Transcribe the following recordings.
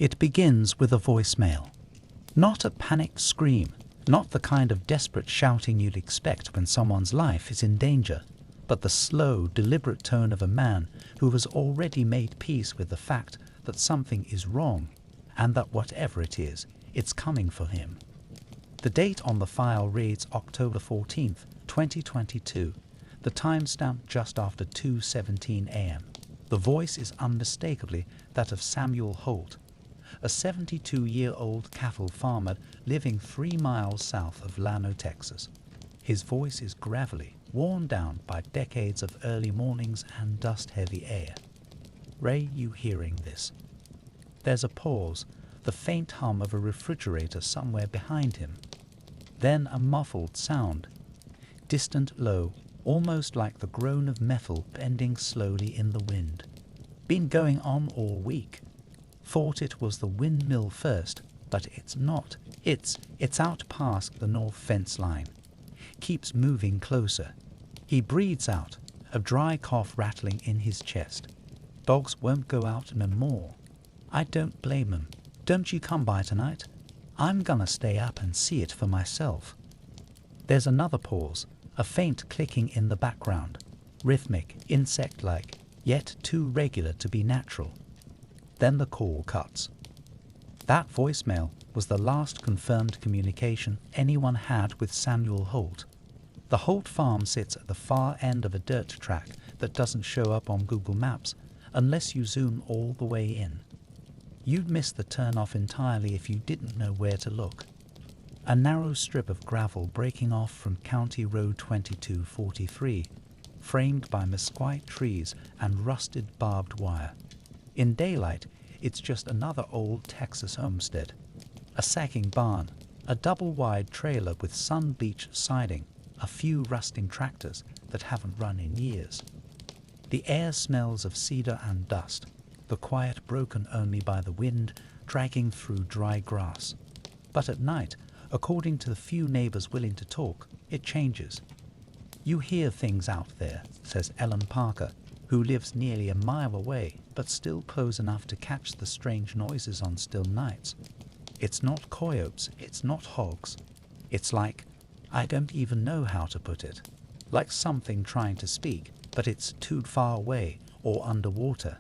It begins with a voicemail. Not a panicked scream, not the kind of desperate shouting you'd expect when someone's life is in danger, but the slow, deliberate tone of a man who has already made peace with the fact that something is wrong and that whatever it is, it's coming for him. The date on the file reads October 14th, 2022, the timestamp just after 2:17 a.m. The voice is unmistakably that of Samuel Holt, a 72-year-old cattle farmer living 3 miles south of Llano, Texas. His voice is gravelly, worn down by decades of early mornings and dust-heavy air. Ray, you hearing this? There's a pause, the faint hum of a refrigerator somewhere behind him. Then a muffled sound, distant low, almost like the groan of metal bending slowly in the wind. Been going on all week. Thought it was the windmill first, but it's not. It's out past the north fence line. Keeps moving closer. He breathes out, a dry cough rattling in his chest. Dogs won't go out no more. I don't blame 'em. Don't you come by tonight? I'm gonna stay up and see it for myself. There's another pause, a faint clicking in the background, rhythmic, insect-like, yet too regular to be natural. Then the call cuts. That voicemail was the last confirmed communication anyone had with Samuel Holt. The Holt farm sits at the far end of a dirt track that doesn't show up on Google Maps unless you zoom all the way in. You'd miss the turnoff entirely if you didn't know where to look. A narrow strip of gravel breaking off from County Road 2243, framed by mesquite trees and rusted barbed wire. In daylight, it's just another old Texas homestead. A sacking barn, a double-wide trailer with sun-bleached siding, a few rusting tractors that haven't run in years. The air smells of cedar and dust, the quiet broken only by the wind dragging through dry grass. But at night, according to the few neighbors willing to talk, it changes. You hear things out there, says Ellen Parker, who lives nearly a mile away, but still close enough to catch the strange noises on still nights. It's not coyotes, it's not hogs. It's like, I don't even know how to put it, like something trying to speak, but it's too far away or underwater.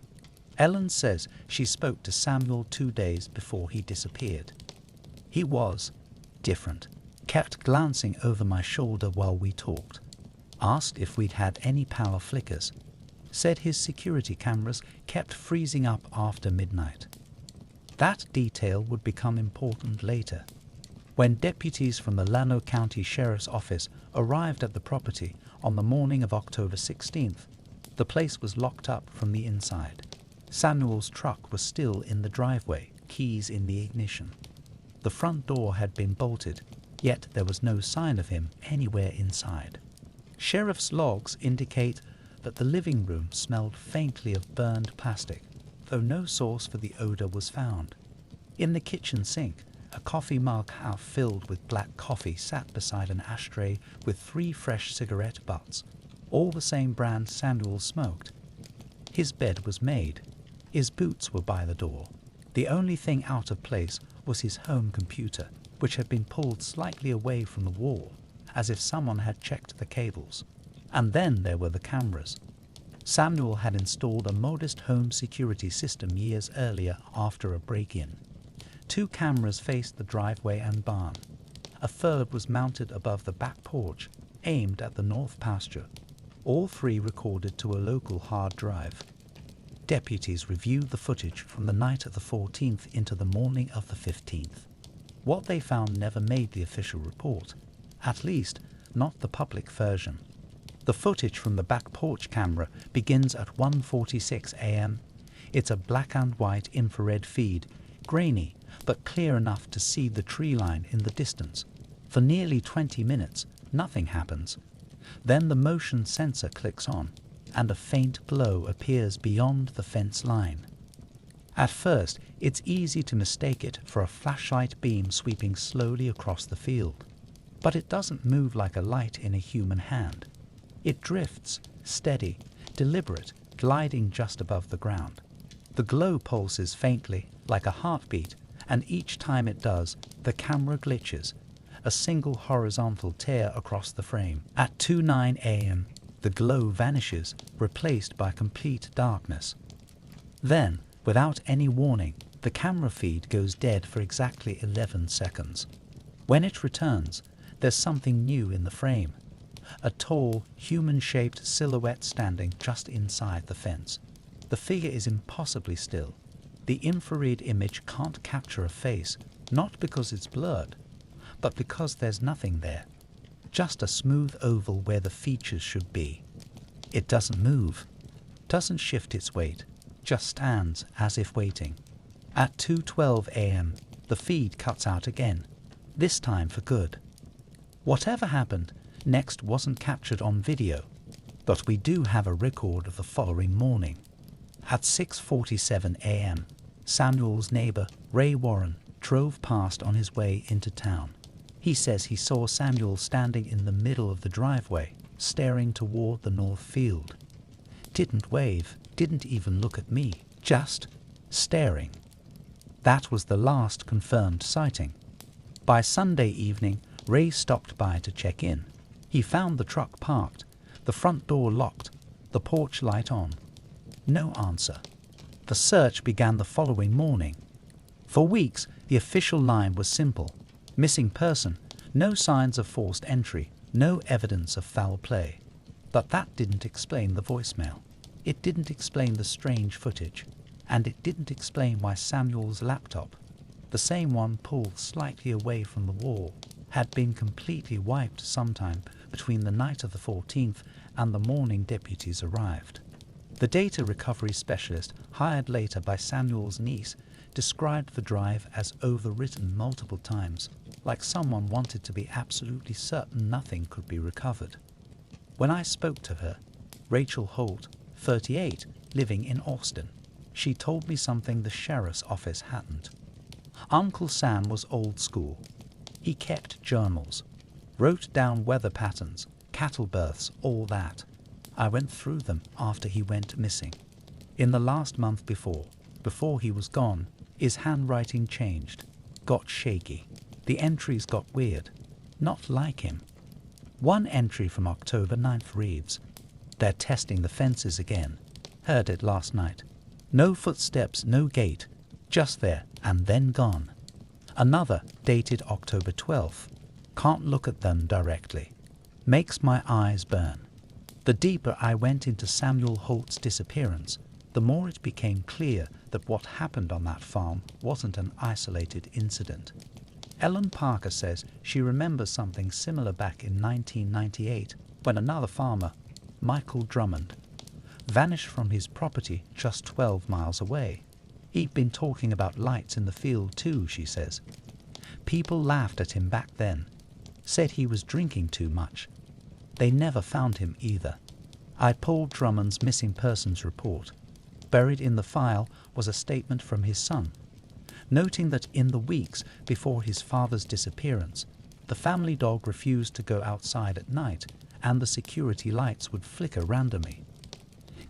Ellen says she spoke to Samuel 2 days before he disappeared. He was different, kept glancing over my shoulder while we talked, asked if we'd had any power flickers, said his security cameras kept freezing up after midnight. That detail would become important later. When deputies from the Llano County Sheriff's Office arrived at the property on the morning of October 16th, the place was locked up from the inside. Samuel's truck was still in the driveway, keys in the ignition. The front door had been bolted, yet there was no sign of him anywhere inside. Sheriff's logs indicate that the living room smelled faintly of burned plastic, though no source for the odor was found. In the kitchen sink, a coffee mug half filled with black coffee sat beside an ashtray with 3 fresh cigarette butts, all the same brand Samuel smoked. His bed was made. His boots were by the door. The only thing out of place was his home computer, which had been pulled slightly away from the wall, as if someone had checked the cables. And then there were the cameras. Samuel had installed a modest home security system years earlier after a break-in. 2 cameras faced the driveway and barn. A third was mounted above the back porch, aimed at the north pasture. All 3 recorded to a local hard drive. Deputies reviewed the footage from the night of the 14th into the morning of the 15th. What they found never made the official report, at least not the public version. The footage from the back porch camera begins at 1:46 a.m. It's a black and white infrared feed, grainy but clear enough to see the tree line in the distance. For nearly 20 minutes, nothing happens. Then the motion sensor clicks on, and a faint glow appears beyond the fence line. At first, it's easy to mistake it for a flashlight beam sweeping slowly across the field. But it doesn't move like a light in a human hand. It drifts, steady, deliberate, gliding just above the ground. The The glow pulses faintly, like a heartbeat, and each time it does, the camera glitches, a single horizontal tear across the frame. At 2:09 a.m., the glow vanishes, replaced by complete darkness. Then, without any warning, the camera feed goes dead for exactly 11 seconds. When it returns, there's something new in the frame. A tall, human-shaped silhouette standing just inside the fence. The figure is impossibly still. The infrared image can't capture a face, not because it's blurred, but because there's nothing there. Just a smooth oval where the features should be. It doesn't move, doesn't shift its weight, just stands as if waiting. At 2:12 a.m., the feed cuts out again, this time for good. Whatever happened next wasn't captured on video, but we do have a record of the following morning. At 6:47 a.m., Samuel's neighbor, Ray Warren, drove past on his way into town. He says he saw Samuel standing in the middle of the driveway, staring toward the north field. Didn't wave, didn't even look at me, just staring. That was the last confirmed sighting. By Sunday evening, Ray stopped by to check in. He found the truck parked, the front door locked, the porch light on. No answer. The search began the following morning. For weeks, the official line was simple. Missing person, no signs of forced entry, no evidence of foul play. But that didn't explain the voicemail. It didn't explain the strange footage. And it didn't explain why Samuel's laptop, the same one pulled slightly away from the wall, had been completely wiped sometime between the night of the 14th and the morning deputies arrived. The data recovery specialist, hired later by Samuel's niece, described the drive as overwritten multiple times, like someone wanted to be absolutely certain nothing could be recovered. When I spoke to her, Rachel Holt, 38, living in Austin, she told me something the sheriff's office hadn't. Uncle Sam was old school. He kept journals, wrote down weather patterns, cattle births, all that. I went through them after he went missing. In the last month before he was gone, his handwriting changed, got shaky. The entries got weird, not like him. One entry from October 9th reads, "They're testing the fences again. Heard it last night. No footsteps, no gate, just there and then gone." Another, dated October 12th, "Can't look at them directly. Makes my eyes burn." The deeper I went into Samuel Holt's disappearance, the more it became clear that what happened on that farm wasn't an isolated incident. Ellen Parker says she remembers something similar back in 1998 when another farmer, Michael Drummond, vanished from his property just 12 miles away. He'd been talking about lights in the field too, she says. People laughed at him back then, said he was drinking too much. They never found him either. I pulled Drummond's missing persons report. Buried in the file was a statement from his son, noting that in the weeks before his father's disappearance, the family dog refused to go outside at night and the security lights would flicker randomly.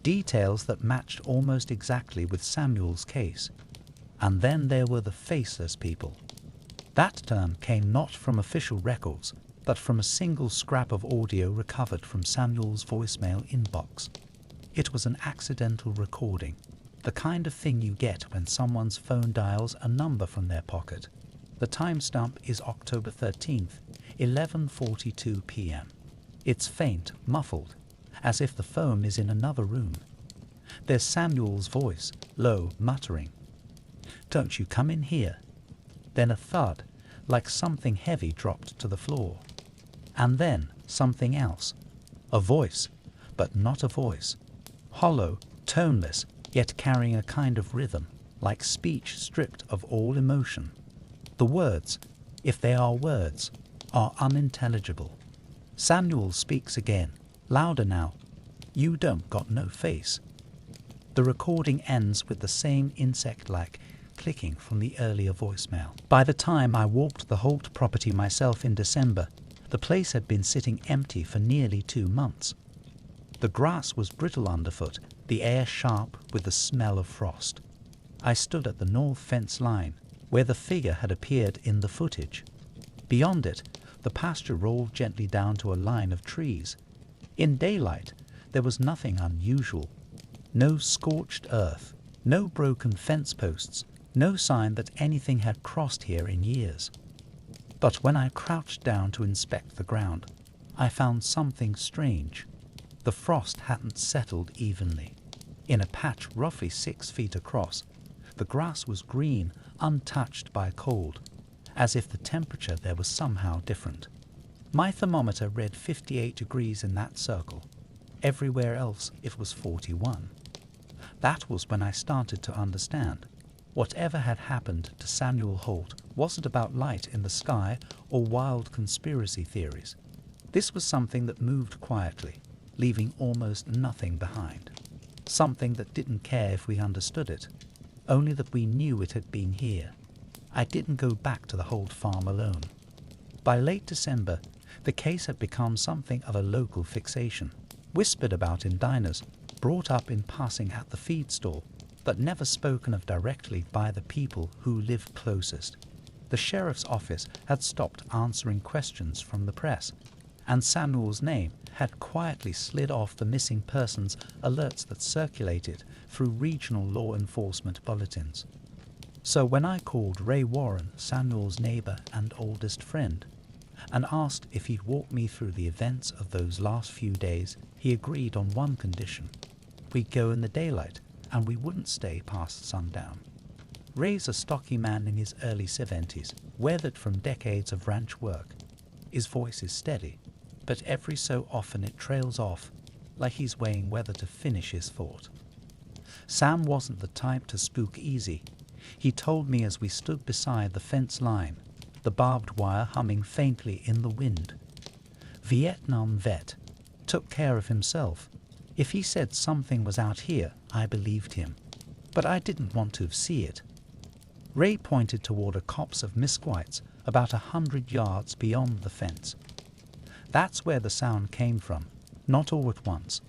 Details that matched almost exactly with Samuel's case. And then there were the faceless people. That term came not from official records, but from a single scrap of audio recovered from Samuel's voicemail inbox. It was an accidental recording, the kind of thing you get when someone's phone dials a number from their pocket. The timestamp is October 13th, 11:42 p.m. It's faint, muffled, as if the phone is in another room. There's Samuel's voice, low, muttering, "Don't you come in here." Then a thud, like something heavy dropped to the floor. And then something else. A voice, but not a voice. Hollow, toneless, yet carrying a kind of rhythm, like speech stripped of all emotion. The words, if they are words, are unintelligible. Samuel speaks again, louder now. "You don't got no face." The recording ends with the same insect-like clicking from the earlier voicemail. By the time I walked the Holt property myself in December, the place had been sitting empty for nearly 2 months. The grass was brittle underfoot, the air sharp with the smell of frost. I stood at the north fence line, where the figure had appeared in the footage. Beyond it, the pasture rolled gently down to a line of trees. In daylight, there was nothing unusual. No scorched earth, no broken fence posts, no sign that anything had crossed here in years. But when I crouched down to inspect the ground, I found something strange. The frost hadn't settled evenly. In a patch roughly 6 feet across, the grass was green, untouched by cold, as if the temperature there was somehow different. My thermometer read 58 degrees in that circle. Everywhere else it was 41. That was when I started to understand. Whatever had happened to Samuel Holt wasn't about light in the sky or wild conspiracy theories. This was something that moved quietly, leaving almost nothing behind. Something that didn't care if we understood it, only that we knew it had been here. I didn't go back to the Holt farm alone. By late December, the case had become something of a local fixation, whispered about in diners, brought up in passing at the feed stall, but never spoken of directly by the people who lived closest. The sheriff's office had stopped answering questions from the press, and Samuel's name had quietly slid off the missing persons alerts that circulated through regional law enforcement bulletins. So when I called Ray Warren, Samuel's neighbor and oldest friend, and asked if he'd walk me through the events of those last few days, he agreed on one condition. We'd go in the daylight, and we wouldn't stay past sundown. Ray's a stocky man in his early 70s, weathered from decades of ranch work. His voice is steady, but every so often it trails off, like he's weighing whether to finish his thought. Sam wasn't the type to spook easy. He told me as we stood beside the fence line, the barbed wire humming faintly in the wind. Vietnam vet, took care of himself. If he said something was out here, I believed him. But I didn't want to see it. Ray pointed toward a copse of misquites about 100 yards beyond the fence. That's where the sound came from, not all at once.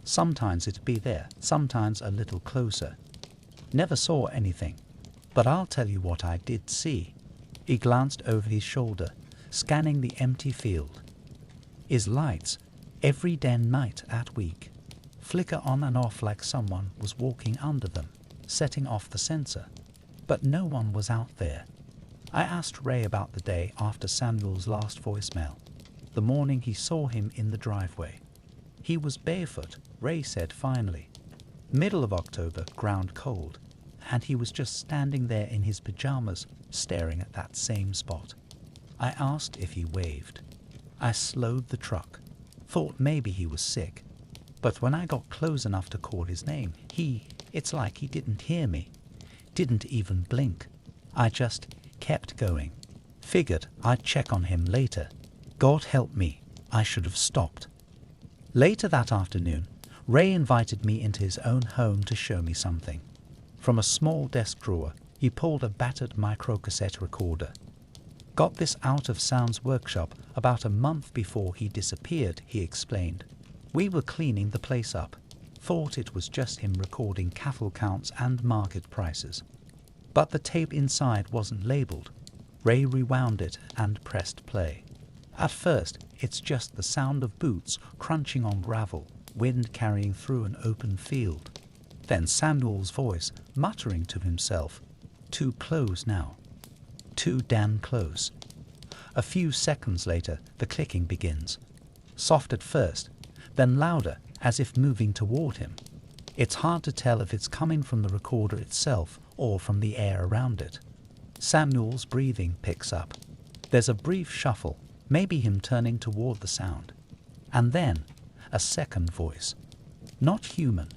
Sometimes it'd be there, sometimes a little closer. Never saw anything, but I'll tell you what I did see. He glanced over his shoulder, scanning the empty field. His lights, every damn night that week, flicker on and off like someone was walking under them, setting off the sensor. But no one was out there. I asked Ray about the day after Samuel's last voicemail, the morning he saw him in the driveway. He was barefoot, Ray said finally. Middle of October, ground cold, and he was just standing there in his pajamas, staring at that same spot. I asked if he waved. I slowed the truck, thought maybe he was sick, but when I got close enough to call his name, it's like he didn't hear me, didn't even blink. I just kept going. Figured I'd check on him later. God help me, I should have stopped. Later that afternoon, Ray invited me into his own home to show me something. From a small desk drawer, he pulled a battered microcassette recorder. Got this out of Sound's workshop about a month before he disappeared, he explained. We were cleaning the place up. Thought it was just him recording cattle counts and market prices. But the tape inside wasn't labeled. Ray rewound it and pressed play. At first, it's just the sound of boots crunching on gravel, wind carrying through an open field. Then Samuel's voice muttering to himself, "Too close now. Too damn close." A few seconds later, the clicking begins. Soft at first, then louder, as if moving toward him. It's hard to tell if it's coming from the recorder itself or from the air around it. Samuel's breathing picks up. There's a brief shuffle, maybe him turning toward the sound. And then, a second voice. Not human,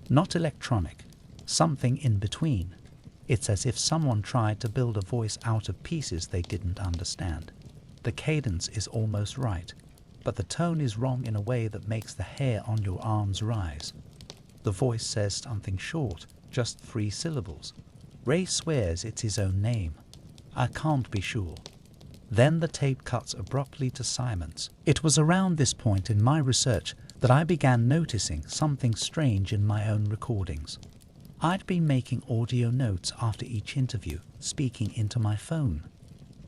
not electronic, something in between. It's as if someone tried to build a voice out of pieces they didn't understand. The cadence is almost right, but the tone is wrong in a way that makes the hair on your arms rise. The voice says something short, just 3 syllables. Ray swears it's his own name. I can't be sure. Then the tape cuts abruptly to silence. It was around this point in my research that I began noticing something strange in my own recordings. I'd been making audio notes after each interview, speaking into my phone.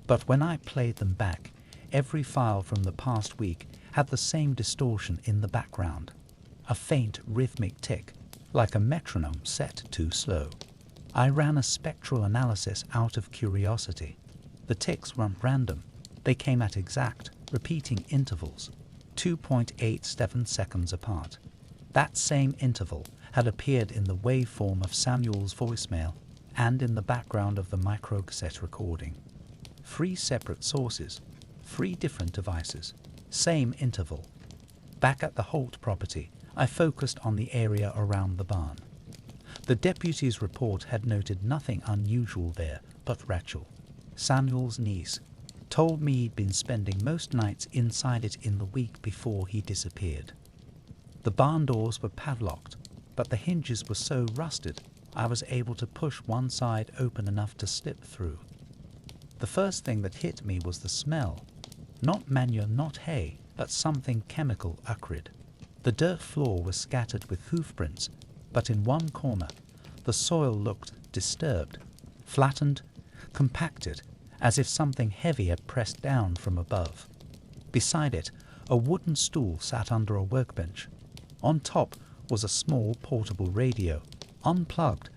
But when I played them back, every file from the past week had the same distortion in the background, a faint rhythmic tick, like a metronome set too slow. I ran a spectral analysis out of curiosity. The ticks weren't random. They came at exact, repeating intervals, 2.87 seconds apart. That same interval had appeared in the waveform of Samuel's voicemail and in the background of the microcassette recording. 3 separate sources, 3 different devices, same interval. Back at the Holt property, I focused on the area around the barn. The deputy's report had noted nothing unusual there, but Rachel, Samuel's niece, told me he'd been spending most nights inside it in the week before he disappeared. The barn doors were padlocked, but the hinges were so rusted I was able to push one side open enough to slip through. The first thing that hit me was the smell. Not manure, not hay, but something chemical acrid. The dirt floor was scattered with hoof prints, but in one corner the soil looked disturbed, flattened, compacted, as if something heavy had pressed down from above. Beside it, a wooden stool sat under a workbench. On top was a small portable radio, unplugged,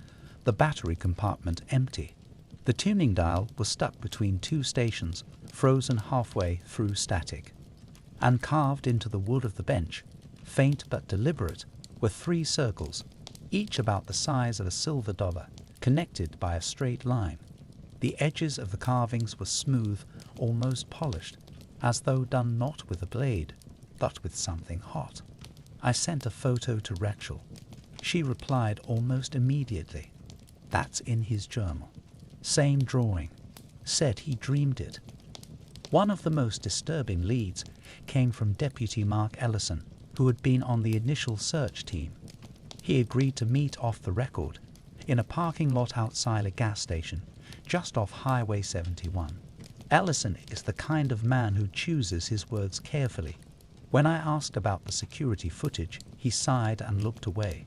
the battery compartment empty. The tuning dial was stuck between 2 stations, frozen halfway through static. And carved into the wood of the bench, faint but deliberate, were 3 circles, each about the size of a silver dollar, connected by a straight line. The edges of the carvings were smooth, almost polished, as though done not with a blade, but with something hot. I sent a photo to Rachel. She replied almost immediately. That's in his journal. Same drawing. Said he dreamed it. One of the most disturbing leads came from Deputy Mark Ellison, who had been on the initial search team. He agreed to meet off the record in a parking lot outside a gas station just off Highway 71. Ellison is the kind of man who chooses his words carefully. When I asked about the security footage, he sighed and looked away.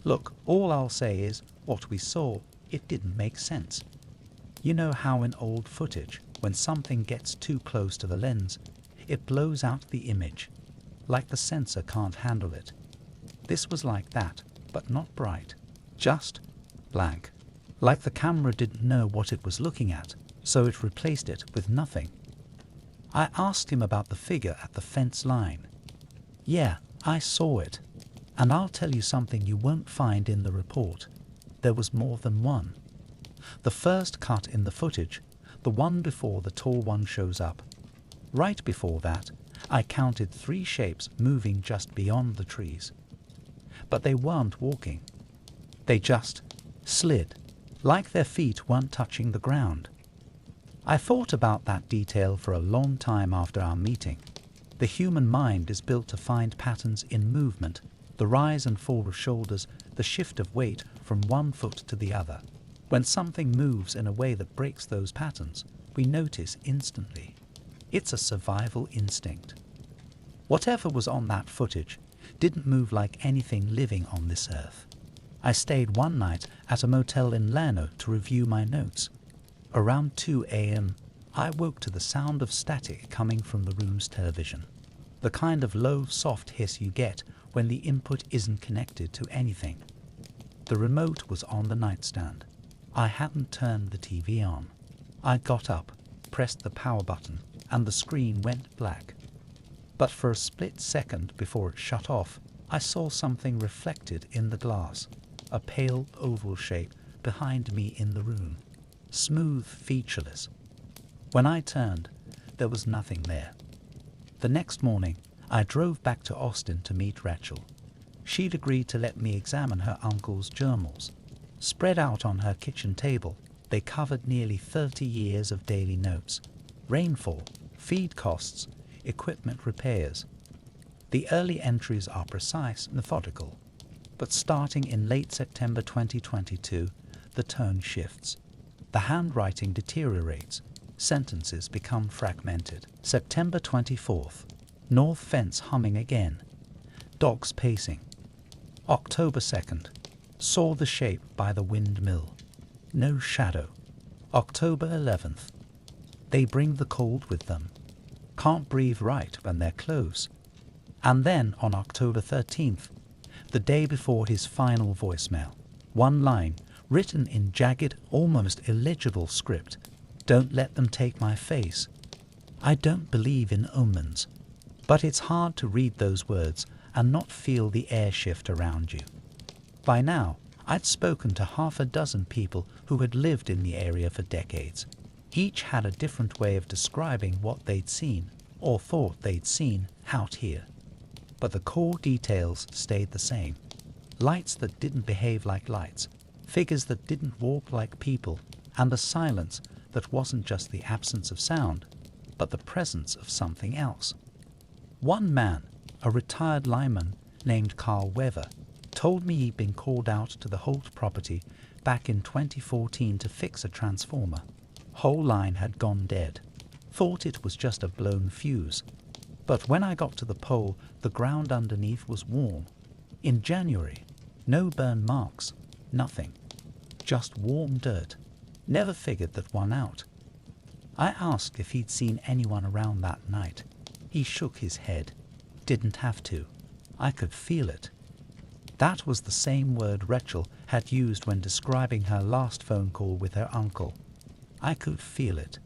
Look, all I'll say is, what we saw, it didn't make sense. You know how in old footage, when something gets too close to the lens, it blows out the image, like the sensor can't handle it. This was like that, but not bright, just blank. Like the camera didn't know what it was looking at, so it replaced it with nothing. I asked him about the figure at the fence line. Yeah, I saw it. And I'll tell you something you won't find in the report. There was more than one. The first cut in the footage, the one before the tall one shows up. Right before that, I counted 3 shapes moving just beyond the trees. But they weren't walking. They just slid, like their feet weren't touching the ground. I thought about that detail for a long time after our meeting. The human mind is built to find patterns in movement, the rise and fall of shoulders, the shift of weight from one foot to the other. When something moves in a way that breaks those patterns, we notice instantly. It's a survival instinct. Whatever was on that footage didn't move like anything living on this earth. I stayed one night at a motel in Llano to review my notes. Around 2 a.m., I woke to the sound of static coming from the room's television. The kind of low, soft hiss you get when the input isn't connected to anything. The remote was on the nightstand. I hadn't turned the TV on. I got up, pressed the power button, and the screen went black. But for a split second before it shut off, I saw something reflected in the glass, a pale oval shape behind me in the room, smooth, featureless. When I turned, there was nothing there. The next morning, I drove back to Austin to meet Rachel. She'd agreed to let me examine her uncle's journals. Spread out on her kitchen table, they covered nearly 30 years of daily notes, rainfall, feed costs, equipment repairs. The early entries are precise, methodical, but starting in late September 2022, the tone shifts. The handwriting deteriorates. Sentences become fragmented. September 24th. North fence humming again. Dogs pacing. October 2nd. Saw the shape by the windmill. No shadow. October 11th. They bring the cold with them. Can't breathe right when they're close. And then on October 13th, the day before his final voicemail, one line, written in jagged, almost illegible script. Don't let them take my face. I don't believe in omens, but it's hard to read those words and not feel the air shift around you. By now, I'd spoken to half a dozen people who had lived in the area for decades. Each had a different way of describing what they'd seen, or thought they'd seen, out here. But the core details stayed the same. Lights that didn't behave like lights, figures that didn't walk like people, and a silence that wasn't just the absence of sound, but the presence of something else. One man, a retired lineman named Carl Weaver, told me he'd been called out to the Holt property back in 2014 to fix a transformer. Whole line had gone dead. Thought it was just a blown fuse. But when I got to the pole, the ground underneath was warm. In January, no burn marks, nothing. Just warm dirt. Never figured that one out. I asked if he'd seen anyone around that night. He shook his head. Didn't have to. I could feel it. That was the same word Rachel had used when describing her last phone call with her uncle. I could feel it.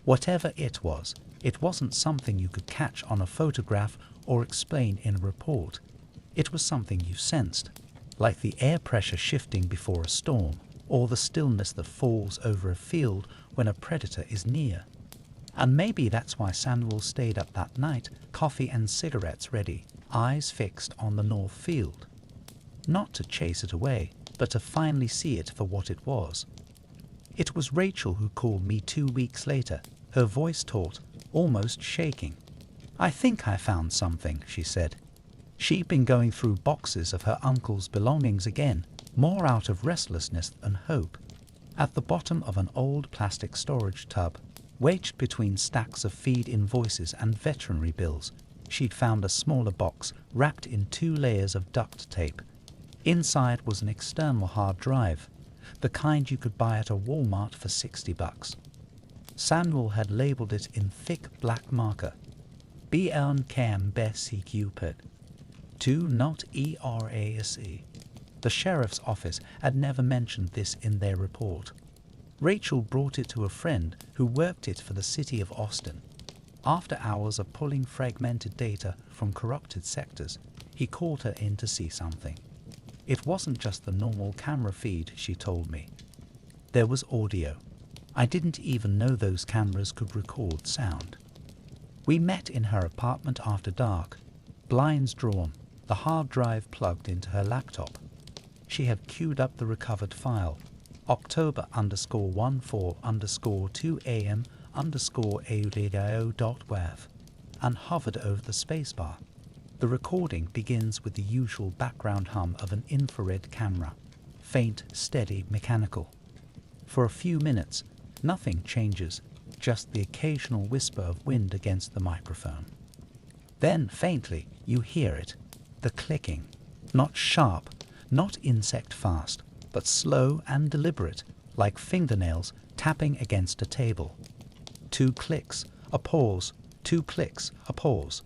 Whatever it wasn't something you could catch on a photograph or explain in a report. It was something you sensed, like the air pressure shifting before a storm, or the stillness that falls over a field when a predator is near. And maybe that's why Samuel stayed up that night, coffee and cigarettes ready, eyes fixed on the north field. Not to chase it away, but to finally see it for what it was. It was Rachel who called me 2 weeks later, her voice taut, almost shaking. I think I found something, she said. She'd been going through boxes of her uncle's belongings again, more out of restlessness than hope. At the bottom of an old plastic storage tub, wedged between stacks of feed invoices and veterinary bills, she'd found a smaller box wrapped in 2 layers of duct tape. Inside was an external hard drive, the kind you could buy at a Walmart for $60. Samuel had labeled it in thick black marker. Bern Cam Bessie Cupid. 2 not ERASE. The sheriff's office had never mentioned this in their report. Rachel brought it to a friend who worked it for the city of Austin. After hours of pulling fragmented data from corrupted sectors, he called her in to see something. It wasn't just the normal camera feed, she told me. There was audio. I didn't even know those cameras could record sound. We met in her apartment after dark, blinds drawn, the hard drive plugged into her laptop. She had queued up the recovered file, October_14_2am_audio.wav, and hovered over the spacebar. The recording begins with the usual background hum of an infrared camera, faint, steady, mechanical. For a few minutes, nothing changes, just the occasional whisper of wind against the microphone. Then, faintly, you hear it, the clicking, not sharp, not insect fast, but slow and deliberate, like fingernails tapping against a table. 2 clicks, a pause, 2 clicks, a pause.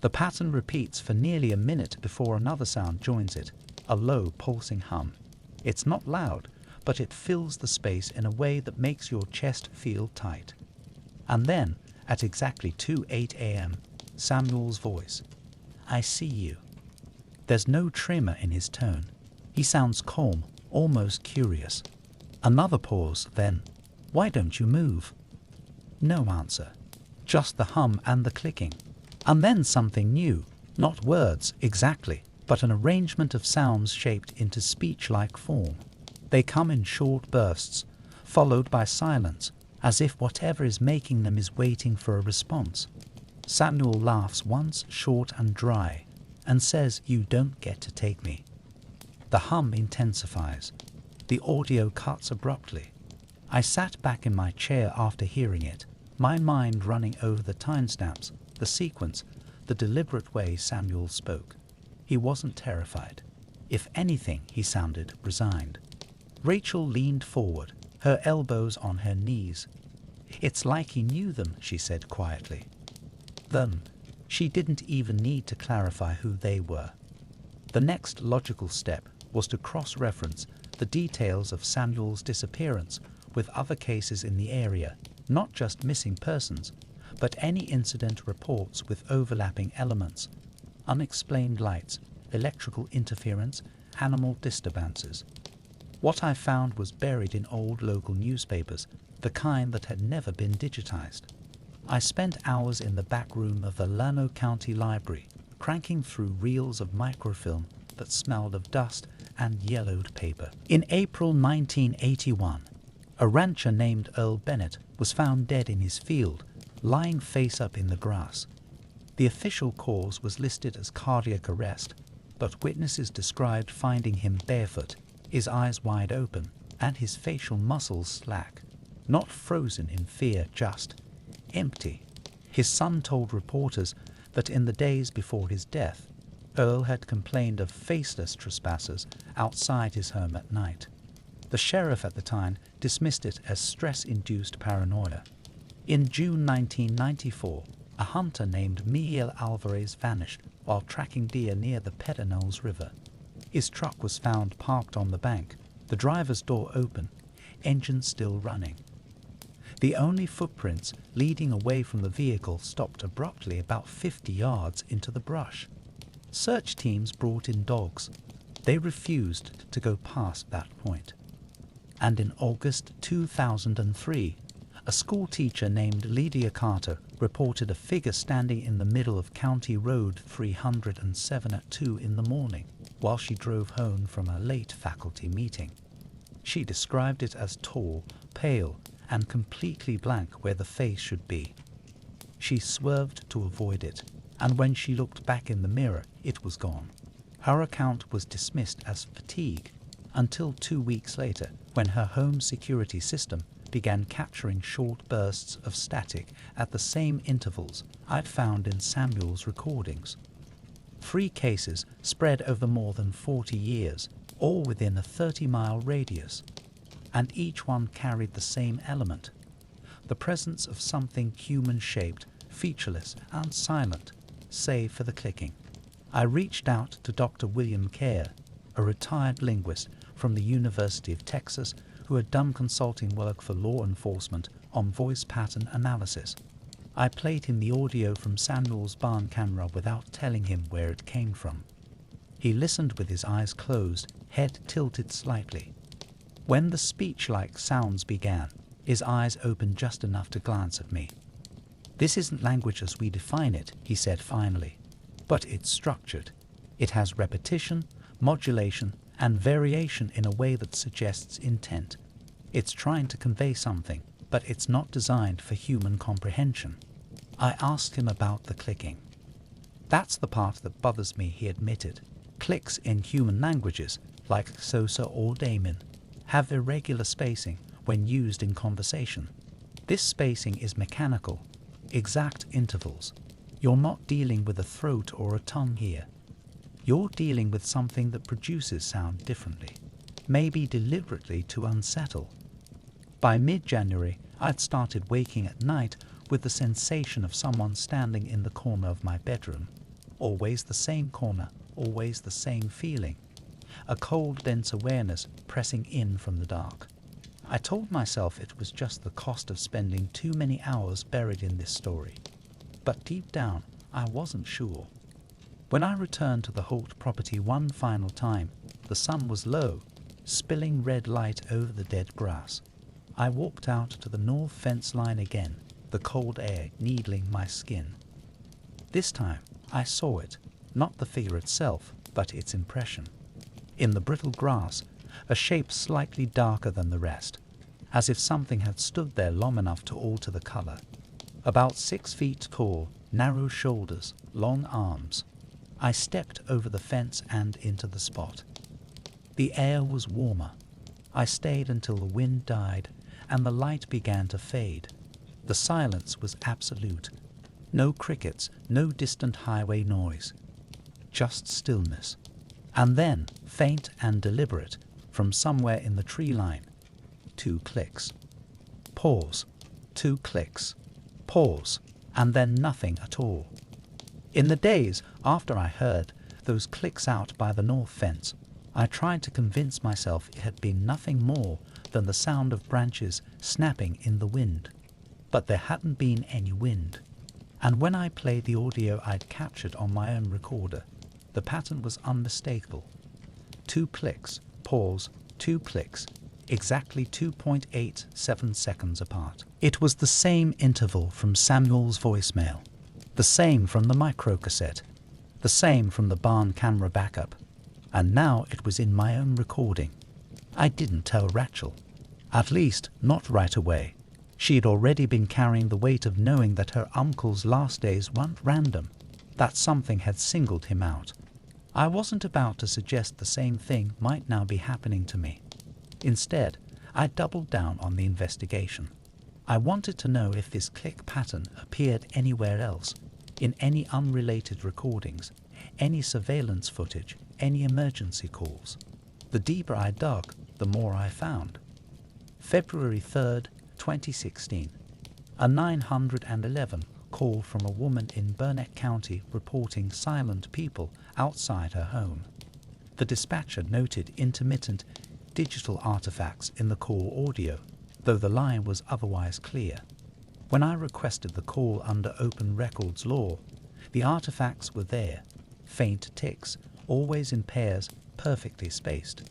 The pattern repeats for nearly a minute before another sound joins it, a low, pulsing hum. It's not loud, but it fills the space in a way that makes your chest feel tight. And then, at exactly 2:08 a.m., Samuel's voice. I see you. There's no tremor in his tone. He sounds calm, almost curious. Another pause, then, why don't you move? No answer, just the hum and the clicking. And then something new, not words exactly, but an arrangement of sounds shaped into speech-like form. They come in short bursts, followed by silence, as if whatever is making them is waiting for a response. Samuel laughs once, short and dry, and says, "You don't get to take me." The hum intensifies. The audio cuts abruptly. I sat back in my chair after hearing it, my mind running over the timestamps, the sequence, the deliberate way Samuel spoke. He wasn't terrified. If anything, he sounded resigned. Rachel leaned forward, her elbows on her knees. "It's like he knew them," she said quietly. Them. She didn't even need to clarify who they were. The next logical step was to cross-reference the details of Samuel's disappearance with other cases in the area, not just missing persons, but any incident reports with overlapping elements: unexplained lights, electrical interference, animal disturbances. What I found was buried in old local newspapers, the kind that had never been digitized. I spent hours in the back room of the Llano County Library, cranking through reels of microfilm that smelled of dust and yellowed paper. In April 1981, a rancher named Earl Bennett was found dead in his field, lying face up in the grass. The official cause was listed as cardiac arrest, but witnesses described finding him barefoot, his eyes wide open, and his facial muscles slack. Not frozen in fear, just empty. His son told reporters that in the days before his death, Earl had complained of faceless trespassers outside his home at night. The sheriff at the time dismissed it as stress-induced paranoia. In June 1994, a hunter named Miguel Alvarez vanished while tracking deer near the Pedernales River. His truck was found parked on the bank, the driver's door open, engine still running. The only footprints leading away from the vehicle stopped abruptly about 50 yards into the brush. Search teams brought in dogs. They refused to go past that point. And in August 2003, a school teacher named Lydia Carter reported a figure standing in the middle of County Road 307 at 2 in the morning while she drove home from a late faculty meeting. She described it as tall, pale, and completely blank where the face should be. She swerved to avoid it, and when she looked back in the mirror, it was gone. Her account was dismissed as fatigue until 2 weeks later, when her home security system began capturing short bursts of static at the same intervals I'd found in Samuel's recordings. 3 cases spread over more than 40 years, all within a 30-mile radius, and each one carried the same element: the presence of something human-shaped, featureless, and silent, save for the clicking. I reached out to Dr. William Kerr, a retired linguist from the University of Texas who had done consulting work for law enforcement on voice pattern analysis. I played him the audio from Samuel's barn camera without telling him where it came from. He listened with his eyes closed, head tilted slightly. When the speech-like sounds began, his eyes opened just enough to glance at me. "This isn't language as we define it," he said finally, "but it's structured. It has repetition, modulation, and variation in a way that suggests intent. It's trying to convey something, but it's not designed for human comprehension." I asked him about the clicking. "That's the part that bothers me," he admitted. "Clicks in human languages, like Xhosa or Damin, have irregular spacing when used in conversation. This spacing is mechanical, exact intervals. You're not dealing with a throat or a tongue here. You're dealing with something that produces sound differently, maybe deliberately to unsettle." By mid-January, I'd started waking at night with the sensation of someone standing in the corner of my bedroom. Always the same corner, always the same feeling. A cold, dense awareness pressing in from the dark. I told myself it was just the cost of spending too many hours buried in this story. But deep down, I wasn't sure. When I returned to the Holt property one final time, the sun was low, spilling red light over the dead grass. I walked out to the north fence line again, the cold air needling my skin. This time, I saw it, not the figure itself, but its impression. In the brittle grass, a shape slightly darker than the rest, as if something had stood there long enough to alter the color. About 6 feet tall, narrow shoulders, long arms. I stepped over the fence and into the spot. The air was warmer. I stayed until the wind died and the light began to fade. The silence was absolute. No crickets, no distant highway noise. Just stillness. And then, faint and deliberate, from somewhere in the tree line, 2 clicks. Pause. 2 clicks. Pause. And then nothing at all. In the days after I heard those clicks out by the north fence, I tried to convince myself it had been nothing more than the sound of branches snapping in the wind. But there hadn't been any wind. And when I played the audio I'd captured on my own recorder, the pattern was unmistakable. 2 clicks, pause, 2 clicks, exactly 2.87 seconds apart. It was the same interval from Samuel's voicemail, the same from the microcassette, the same from the barn camera backup, and now it was in my own recording. I didn't tell Rachel, at least not right away. She had already been carrying the weight of knowing that her uncle's last days weren't random, that something had singled him out. I wasn't about to suggest the same thing might now be happening to me. Instead, I doubled down on the investigation. I wanted to know if this click pattern appeared anywhere else, in any unrelated recordings, any surveillance footage, any emergency calls. The deeper I dug, the more I found. February 3rd, 2016. A 911 call from a woman in Burnett County reporting silent people outside her home. The dispatcher noted intermittent digital artifacts in the call audio, though the line was otherwise clear. When I requested the call under open records law, the artifacts were there, faint ticks, always in pairs, perfectly spaced.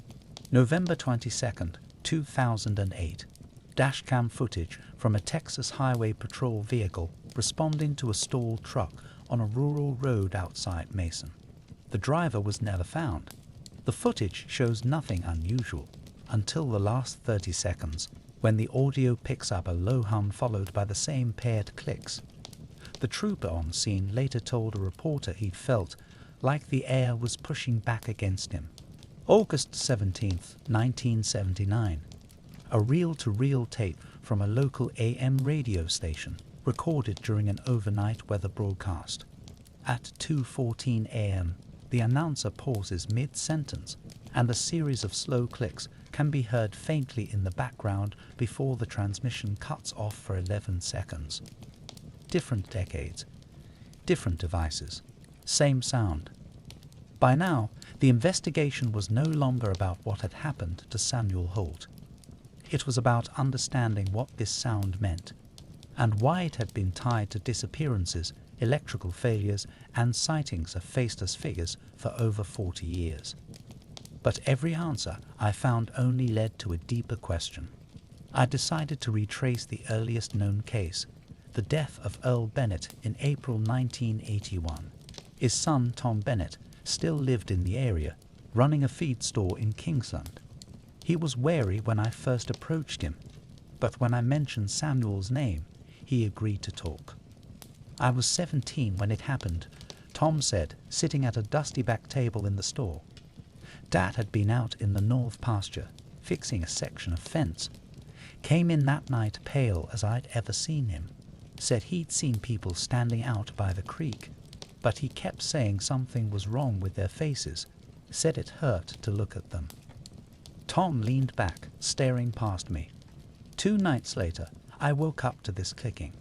November 22nd, 2008. Dashcam footage from a Texas Highway Patrol vehicle responding to a stalled truck on a rural road outside Mason. The driver was never found. The footage shows nothing unusual until the last 30 seconds, when the audio picks up a low hum followed by the same paired clicks. The trooper on scene later told a reporter he'd felt like the air was pushing back against him. August 17th, 1979. A reel-to-reel tape from a local AM radio station, recorded during an overnight weather broadcast. At 2:14 a.m., the announcer pauses mid-sentence, and a series of slow clicks can be heard faintly in the background before the transmission cuts off for 11 seconds. Different decades, different devices, same sound. By now, the investigation was no longer about what had happened to Samuel Holt. It was about understanding what this sound meant, and why it had been tied to disappearances, electrical failures, and sightings of faceless figures for over 40 years. But every answer I found only led to a deeper question. I decided to retrace the earliest known case, the death of Earl Bennett in April 1981. His son, Tom Bennett, still lived in the area, running a feed store in Kingsland. He was wary when I first approached him, but when I mentioned Samuel's name, he agreed to talk. I was 17 when it happened, Tom said, sitting at a dusty back table in the store. Dad had been out in the north pasture, fixing a section of fence. Came in that night pale as I'd ever seen him. Said he'd seen people standing out by the creek, but he kept saying something was wrong with their faces. Said it hurt to look at them. Tom leaned back, staring past me. 2 nights later, I woke up to this clicking.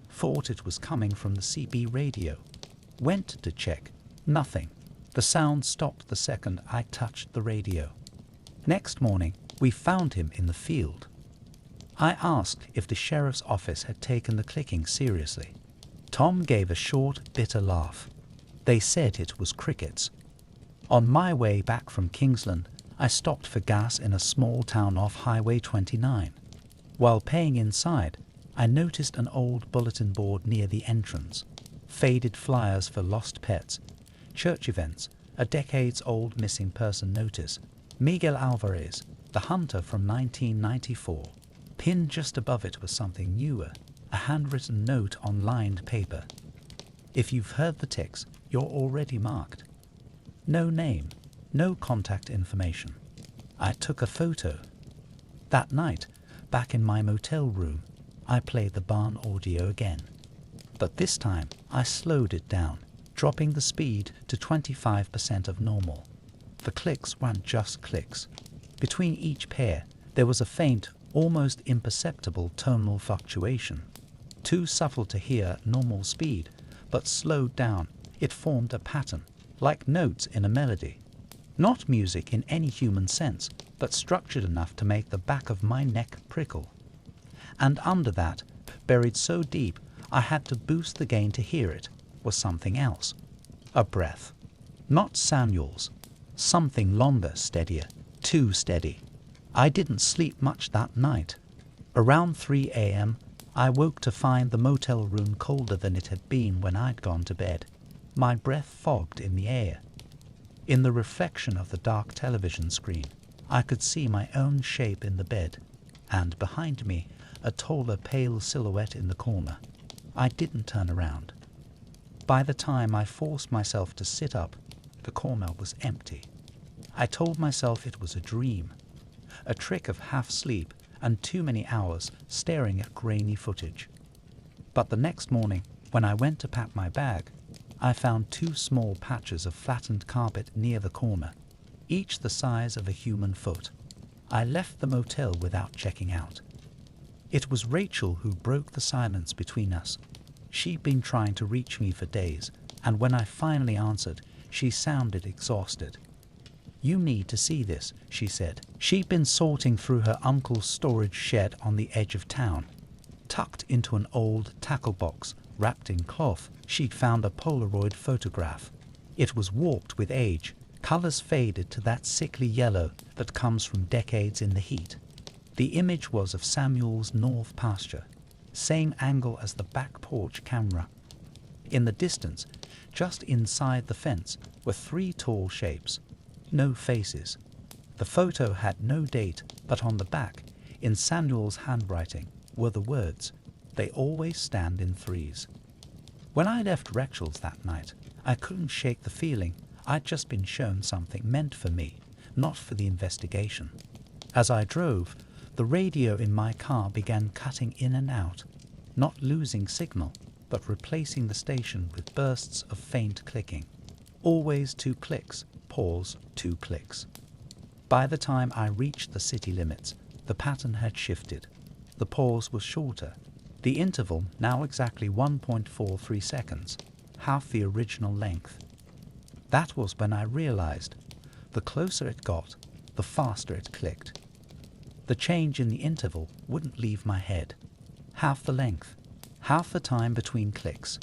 Thought it was coming from the CB radio. Went to check. Nothing. The sound stopped the second I touched the radio. Next morning, we found him in the field. I asked if the sheriff's office had taken the clicking seriously. Tom gave a short, bitter laugh. They said it was crickets. On my way back from Kingsland, I stopped for gas in a small town off Highway 29. While paying inside, I noticed an old bulletin board near the entrance. Faded flyers for lost pets, church events, a decades-old missing person notice, Miguel Alvarez, the hunter from 1994. Pinned just above it was something newer, a handwritten note on lined paper. If you've heard the ticks, you're already marked. No name, no contact information. I took a photo. That night, back in my motel room, I played the barn audio again. But this time, I slowed it down, dropping the speed to 25% of normal. The clicks weren't just clicks. Between each pair, there was a faint, almost imperceptible tonal fluctuation. Too subtle to hear at normal speed, but slowed down, it formed a pattern, like notes in a melody. Not music in any human sense, but structured enough to make the back of my neck prickle. And under that, buried so deep I had to boost the gain to hear it, was something else. A breath. Not Samuel's. Something longer, steadier. Too steady. I didn't sleep much that night. Around 3 a.m., I woke to find the motel room colder than it had been when I'd gone to bed. My breath fogged in the air. In the reflection of the dark television screen, I could see my own shape in the bed, and behind me, a taller, pale silhouette in the corner. I didn't turn around. By the time I forced myself to sit up, the corner was empty. I told myself it was a dream, a trick of half-sleep and too many hours staring at grainy footage. But the next morning, when I went to pack my bag, I found 2 small patches of flattened carpet near the corner, each the size of a human foot. I left the motel without checking out. It was Rachel who broke the silence between us. She'd been trying to reach me for days, and when I finally answered, she sounded exhausted. "You need to see this," she said. She'd been sorting through her uncle's storage shed on the edge of town. Tucked into an old tackle box, wrapped in cloth, she'd found a Polaroid photograph. It was warped with age, colors faded to that sickly yellow that comes from decades in the heat. The image was of Samuel's north pasture, same angle as the back porch camera. In the distance, just inside the fence, were 3 tall shapes. No faces. The photo had no date, but on the back, in Samuel's handwriting, were the words, "They always stand in threes." When I left Rachel's that night, I couldn't shake the feeling I'd just been shown something meant for me, not for the investigation. As I drove, the radio in my car began cutting in and out, not losing signal, but replacing the station with bursts of faint clicking. Always 2 clicks, pause, 2 clicks. By the time I reached the city limits, the pattern had shifted. The pause was shorter. The interval now exactly 1.43 seconds, half the original length. That was when I realized, the closer it got, the faster it clicked. The change in the interval wouldn't leave my head. Half the length, half the time between clicks.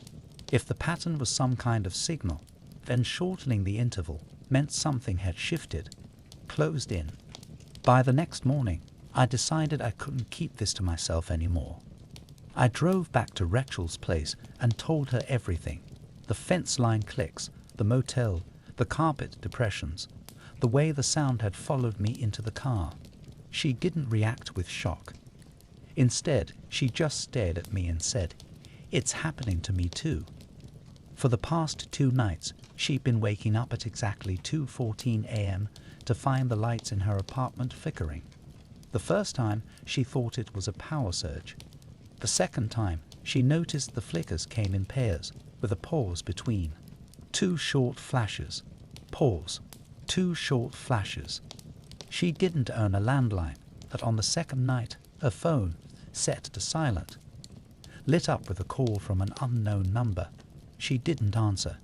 If the pattern was some kind of signal, then shortening the interval meant something had shifted, closed in. By the next morning, I decided I couldn't keep this to myself anymore. I drove back to Rachel's place and told her everything. The fence line clicks, the motel, the carpet depressions, the way the sound had followed me into the car. She didn't react with shock. Instead, she just stared at me and said, "It's happening to me too." For the past 2 nights, she'd been waking up at exactly 2:14 a.m. to find the lights in her apartment flickering. The first time, she thought it was a power surge. The second time, she noticed the flickers came in pairs, with a pause between. 2 short flashes. Pause. 2 short flashes. She didn't own a landline, but on the second night, her phone, set to silent, lit up with a call from an unknown number. She didn't answer.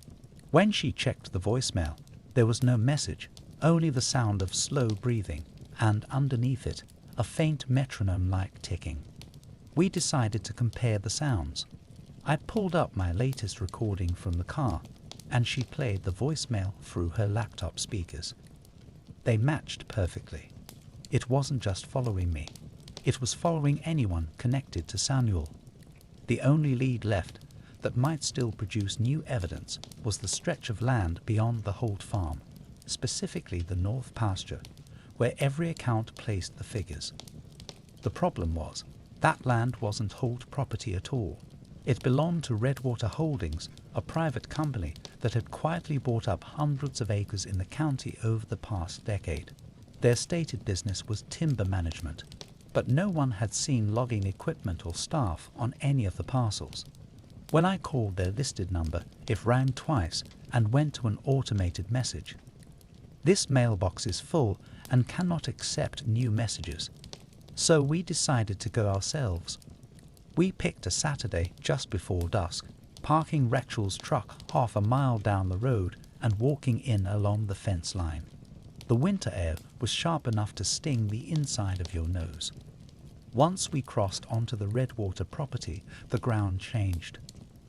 When she checked the voicemail, there was no message, only the sound of slow breathing, and underneath it, a faint metronome-like ticking. We decided to compare the sounds. I pulled up my latest recording from the car, and she played the voicemail through her laptop speakers. They matched perfectly. It wasn't just following me. It was following anyone connected to Samuel. The only lead left that might still produce new evidence was the stretch of land beyond the Holt farm, specifically the north pasture, where every account placed the figures. The problem was, that land wasn't Holt property at all. It belonged to Redwater Holdings, a private company that had quietly bought up hundreds of acres in the county over the past decade. Their stated business was timber management, but no one had seen logging equipment or staff on any of the parcels. When I called their listed number, it rang twice and went to an automated message. This mailbox is full and cannot accept new messages. So we decided to go ourselves. We picked a Saturday just before dusk, parking Rachel's truck half a mile down the road and walking in along the fence line. The winter air was sharp enough to sting the inside of your nose. Once we crossed onto the Redwater property, the ground changed.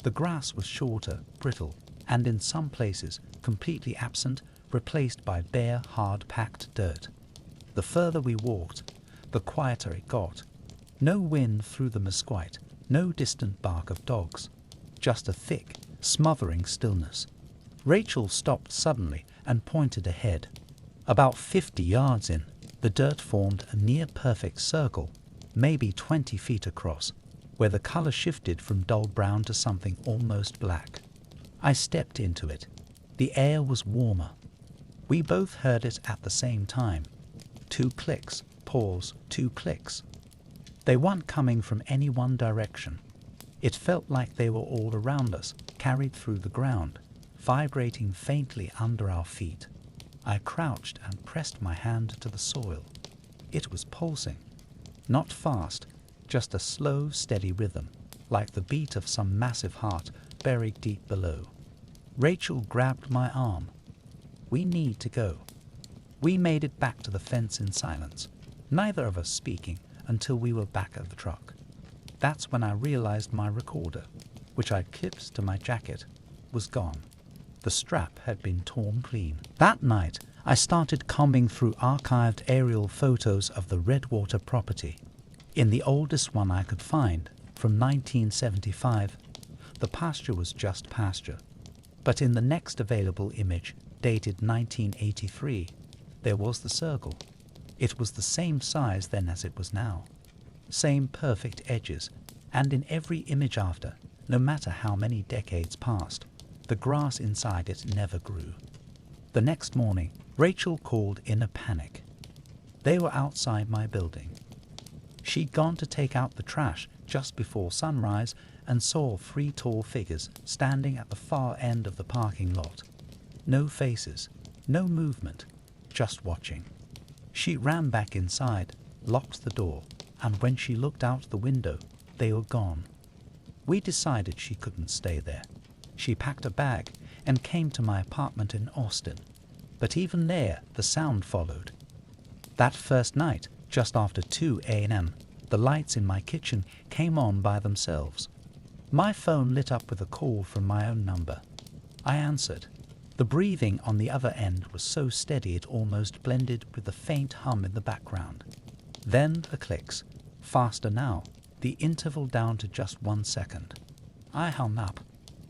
The grass was shorter, brittle, and in some places completely absent, replaced by bare, hard-packed dirt. The further we walked, the quieter it got. No wind through the mesquite, no distant bark of dogs, just a thick, smothering stillness. Rachel stopped suddenly and pointed ahead. About 50 yards in, the dirt formed a near-perfect circle, maybe 20 feet across, where the color shifted from dull brown to something almost black. I stepped into it. The air was warmer. We both heard it at the same time. 2 clicks, pause, 2 clicks. They weren't coming from any one direction. It felt like they were all around us, carried through the ground, vibrating faintly under our feet. I crouched and pressed my hand to the soil. It was pulsing. Not fast, just a slow, steady rhythm, like the beat of some massive heart buried deep below. Rachel grabbed my arm. We need to go. We made it back to the fence in silence, neither of us speaking until we were back at the truck. That's when I realized my recorder, which I'd clipped to my jacket, was gone. The strap had been torn clean. That night, I started combing through archived aerial photos of the Redwater property. In the oldest one I could find, from 1975, the pasture was just pasture. But in the next available image, dated 1983, there was the circle. It was the same size then as it was now. Same perfect edges, and in every image after, no matter how many decades passed, the grass inside it never grew. The next morning, Rachel called in a panic. They were outside my building. She'd gone to take out the trash just before sunrise and saw 3 tall figures standing at the far end of the parking lot. No faces, no movement, just watching. She ran back inside, locked the door, and when she looked out the window, they were gone. We decided she couldn't stay there. She packed a bag and came to my apartment in Austin. But even there, the sound followed. That first night, just after 2 a.m., the lights in my kitchen came on by themselves. My phone lit up with a call from my own number. I answered. The breathing on the other end was so steady it almost blended with the faint hum in the background. Then the clicks, faster now, the interval down to just 1 second. I hung up.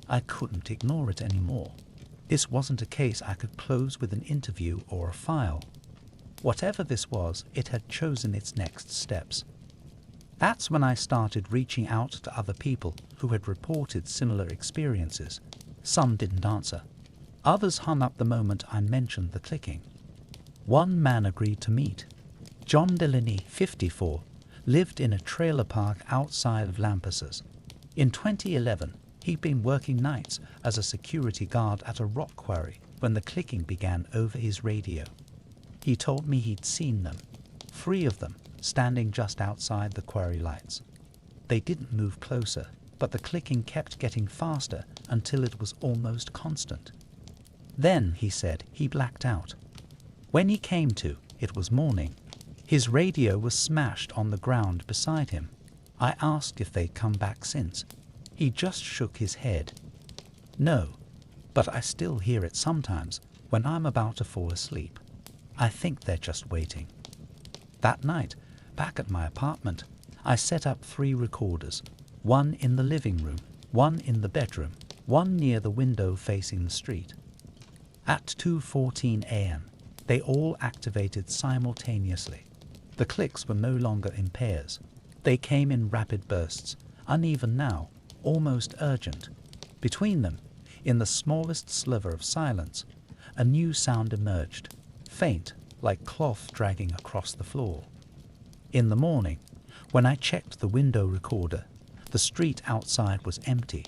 I couldn't ignore it anymore. This wasn't a case I could close with an interview or a file. Whatever this was, it had chosen its next steps. That's when I started reaching out to other people who had reported similar experiences. Some didn't answer. Others hung up the moment I mentioned the clicking. One man agreed to meet. John Delaney, 54, lived in a trailer park outside of Lampasas. In 2011, he'd been working nights as a security guard at a rock quarry when the clicking began over his radio. He told me he'd seen them, 3 of them, standing just outside the quarry lights. They didn't move closer, but the clicking kept getting faster until it was almost constant. Then, he said, he blacked out. When he came to, it was morning. His radio was smashed on the ground beside him. I asked if they'd come back since. He just shook his head. No, but I still hear it sometimes when I'm about to fall asleep. I think they're just waiting. That night, back at my apartment, I set up 3 recorders, 1 in the living room, 1 in the bedroom, 1 near the window facing the street. At 2:14 a.m., they all activated simultaneously. The clicks were no longer in pairs. They came in rapid bursts, uneven now, almost urgent. Between them, in the smallest sliver of silence, a new sound emerged, faint, like cloth dragging across the floor. In the morning, when I checked the window recorder, the street outside was empty.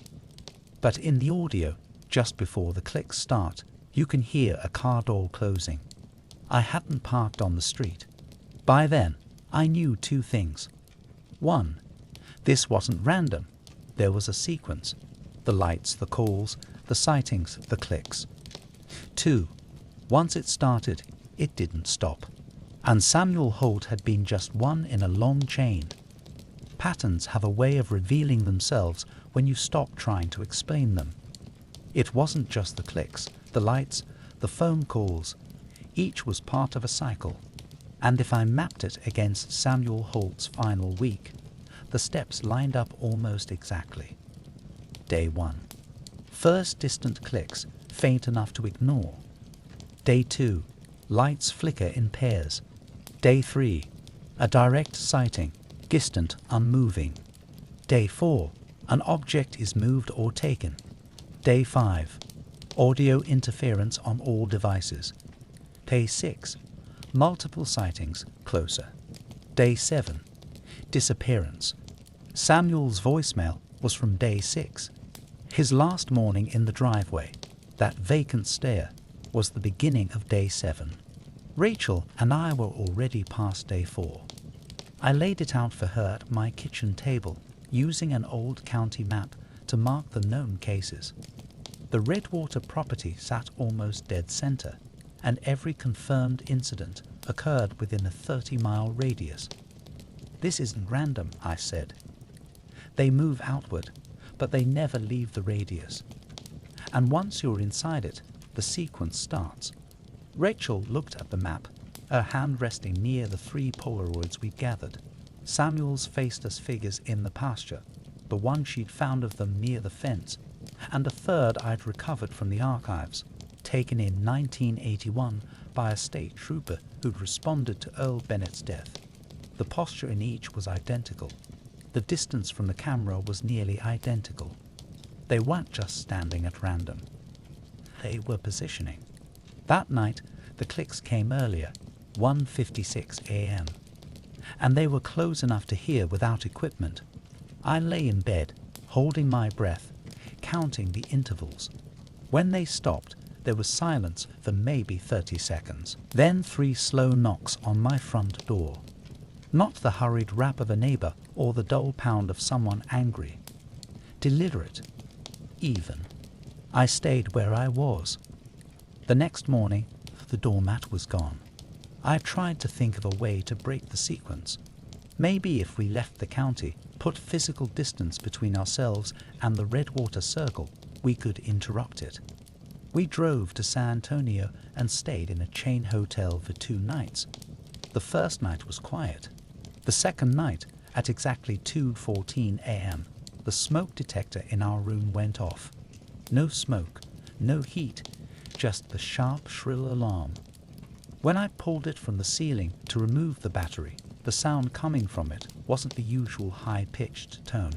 But in the audio, just before the clicks start, you can hear a car door closing. I hadn't parked on the street. By then, I knew two things. One, this wasn't random. There was a sequence. The lights, the calls, the sightings, the clicks. Two, once it started, it didn't stop. And Samuel Holt had been just one in a long chain. Patterns have a way of revealing themselves when you stop trying to explain them. It wasn't just the clicks, the lights, the phone calls. Each was part of a cycle. And if I mapped it against Samuel Holt's final week, the steps lined up almost exactly. Day 1. First distant clicks, faint enough to ignore. Day 2. Lights flicker in pairs. Day 3. A direct sighting, distant, unmoving. Day 4. An object is moved or taken. Day 5. Audio interference on all devices. Day 6. Multiple sightings, closer. Day 7. Disappearance. Samuel's voicemail was from day 6. His last morning in the driveway, that vacant stare, was the beginning of day 7. Rachel and I were already past day 4. I laid it out for her at my kitchen table, using an old county map to mark the known cases. The Redwater property sat almost dead center, and every confirmed incident occurred within a 30-mile radius. This isn't random, I said. They move outward, but they never leave the radius. And once you're inside it, the sequence starts. Rachel looked at the map, her hand resting near the 3 Polaroids we'd gathered. Samuel's faceless figures in the pasture, the one she'd found of them near the fence, and a third I'd recovered from the archives, taken in 1981 by a state trooper who'd responded to Earl Bennett's death. The posture in each was identical. The distance from the camera was nearly identical. They weren't just standing at random. They were positioning. That night, the clicks came earlier, 1:56 a.m., and they were close enough to hear without equipment. I lay in bed, holding my breath, counting the intervals. When they stopped, there was silence for maybe 30 seconds. Then 3 slow knocks on my front door. Not the hurried rap of a neighbor or the dull pound of someone angry. Deliberate. Even. I stayed where I was. The next morning, the doormat was gone. I tried to think of a way to break the sequence. Maybe if we left the county, put physical distance between ourselves and the Redwater Circle, we could interrupt it. We drove to San Antonio and stayed in a chain hotel for 2 nights. The first night was quiet. The second night, at exactly 2:14 a.m., the smoke detector in our room went off. No smoke, no heat, just the sharp, shrill alarm. When I pulled it from the ceiling to remove the battery, the sound coming from it wasn't the usual high-pitched tone.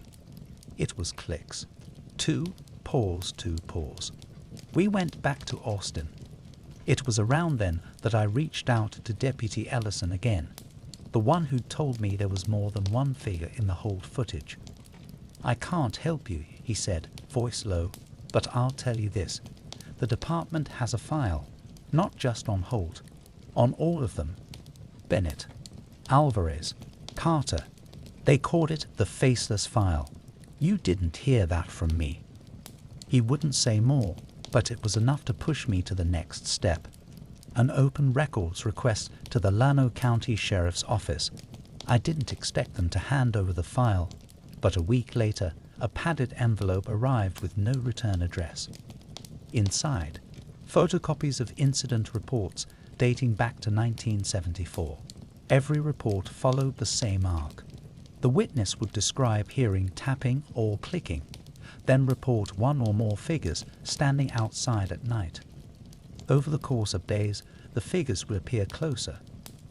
It was clicks. 2 pause, 2 pause. We went back to Austin. It was around then that I reached out to Deputy Ellison again, the one who'd told me there was more than one figure in the Holt footage. "I can't help you," he said, voice low, "but I'll tell you this. The department has a file, not just on Holt, on all of them. Bennett, Alvarez, Carter. They called it the faceless file. You didn't hear that from me." He wouldn't say more, but it was enough to push me to the next step. An open records request to the Llano County Sheriff's Office. I didn't expect them to hand over the file, but a week later, a padded envelope arrived with no return address. Inside, photocopies of incident reports dating back to 1974. Every report followed the same arc. The witness would describe hearing tapping or clicking, then report 1 or more figures standing outside at night. Over the course of days, the figures would appear closer.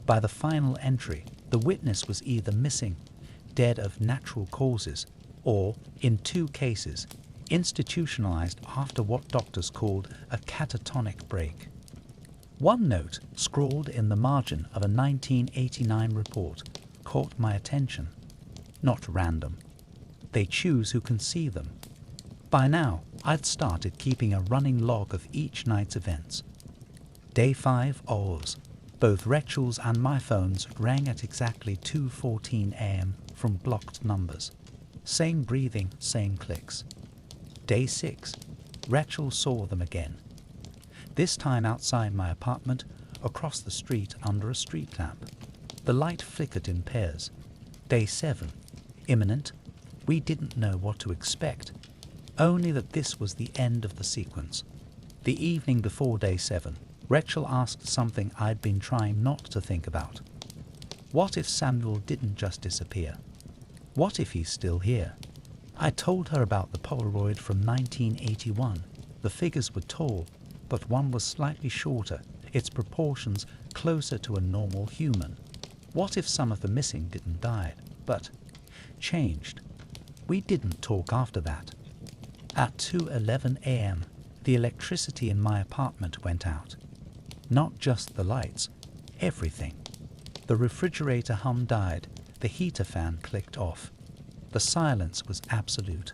By the final entry, the witness was either missing, dead of natural causes, or, in 2 cases, institutionalized after what doctors called a catatonic break. One note, scrawled in the margin of a 1989 report, caught my attention. Not random. They choose who can see them. By now, I'd started keeping a running log of each night's events. Day 5, Oz. Both Rachel's and my phones rang at exactly 2:14 a.m. from blocked numbers. Same breathing, same clicks. Day 6. Rachel saw them again. This time outside my apartment, across the street under a street lamp. The light flickered in pairs. Day 7. Imminent. We didn't know what to expect, only that this was the end of the sequence. The evening before day 7, Rachel asked something I'd been trying not to think about. What if Samuel didn't just disappear? What if he's still here? I told her about the Polaroid from 1981. The figures were tall, but one was slightly shorter, its proportions closer to a normal human. What if some of the missing didn't die, but changed? We didn't talk after that. At 2:11 a.m., the electricity in my apartment went out. Not just the lights, everything. The refrigerator hum died, the heater fan clicked off. The silence was absolute.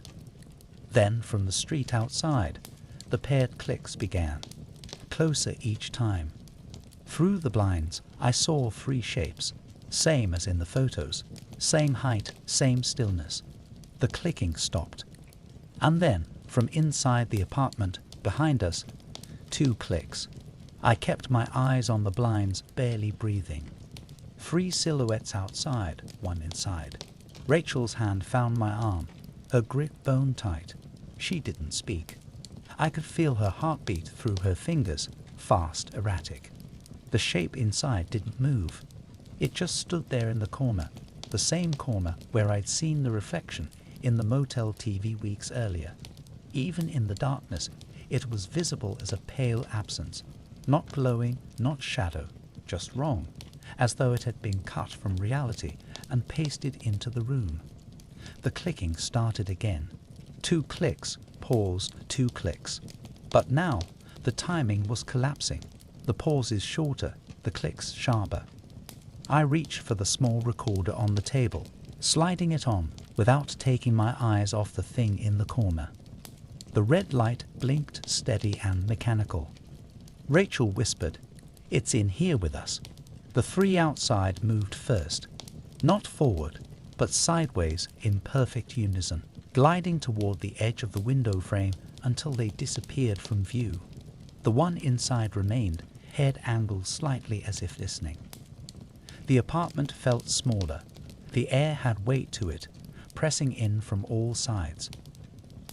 Then, from the street outside, the paired clicks began, closer each time. Through the blinds, I saw 3 shapes, same as in the photos, same height, same stillness. The clicking stopped. And then, from inside the apartment, behind us, 2 clicks. I kept my eyes on the blinds, barely breathing. 3 silhouettes outside, 1 inside. Rachel's hand found my arm, her grip bone tight. She didn't speak. I could feel her heartbeat through her fingers, fast, erratic. The shape inside didn't move. It just stood there in the corner, the same corner where I'd seen the reflection in the motel TV weeks earlier. Even in the darkness, it was visible as a pale absence, not glowing, not shadow, just wrong, as though it had been cut from reality and pasted into the room. The clicking started again. 2 clicks, paused, 2 clicks. But now, the timing was collapsing. The pauses shorter, the clicks sharper. I reached for the small recorder on the table, sliding it on without taking my eyes off the thing in the corner. The red light blinked steady and mechanical. Rachel whispered, "It's in here with us." The 3 outside moved first, not forward, but sideways in perfect unison, gliding toward the edge of the window frame until they disappeared from view. The 1 inside remained, head angled slightly as if listening. The apartment felt smaller. The air had weight to it, pressing in from all sides.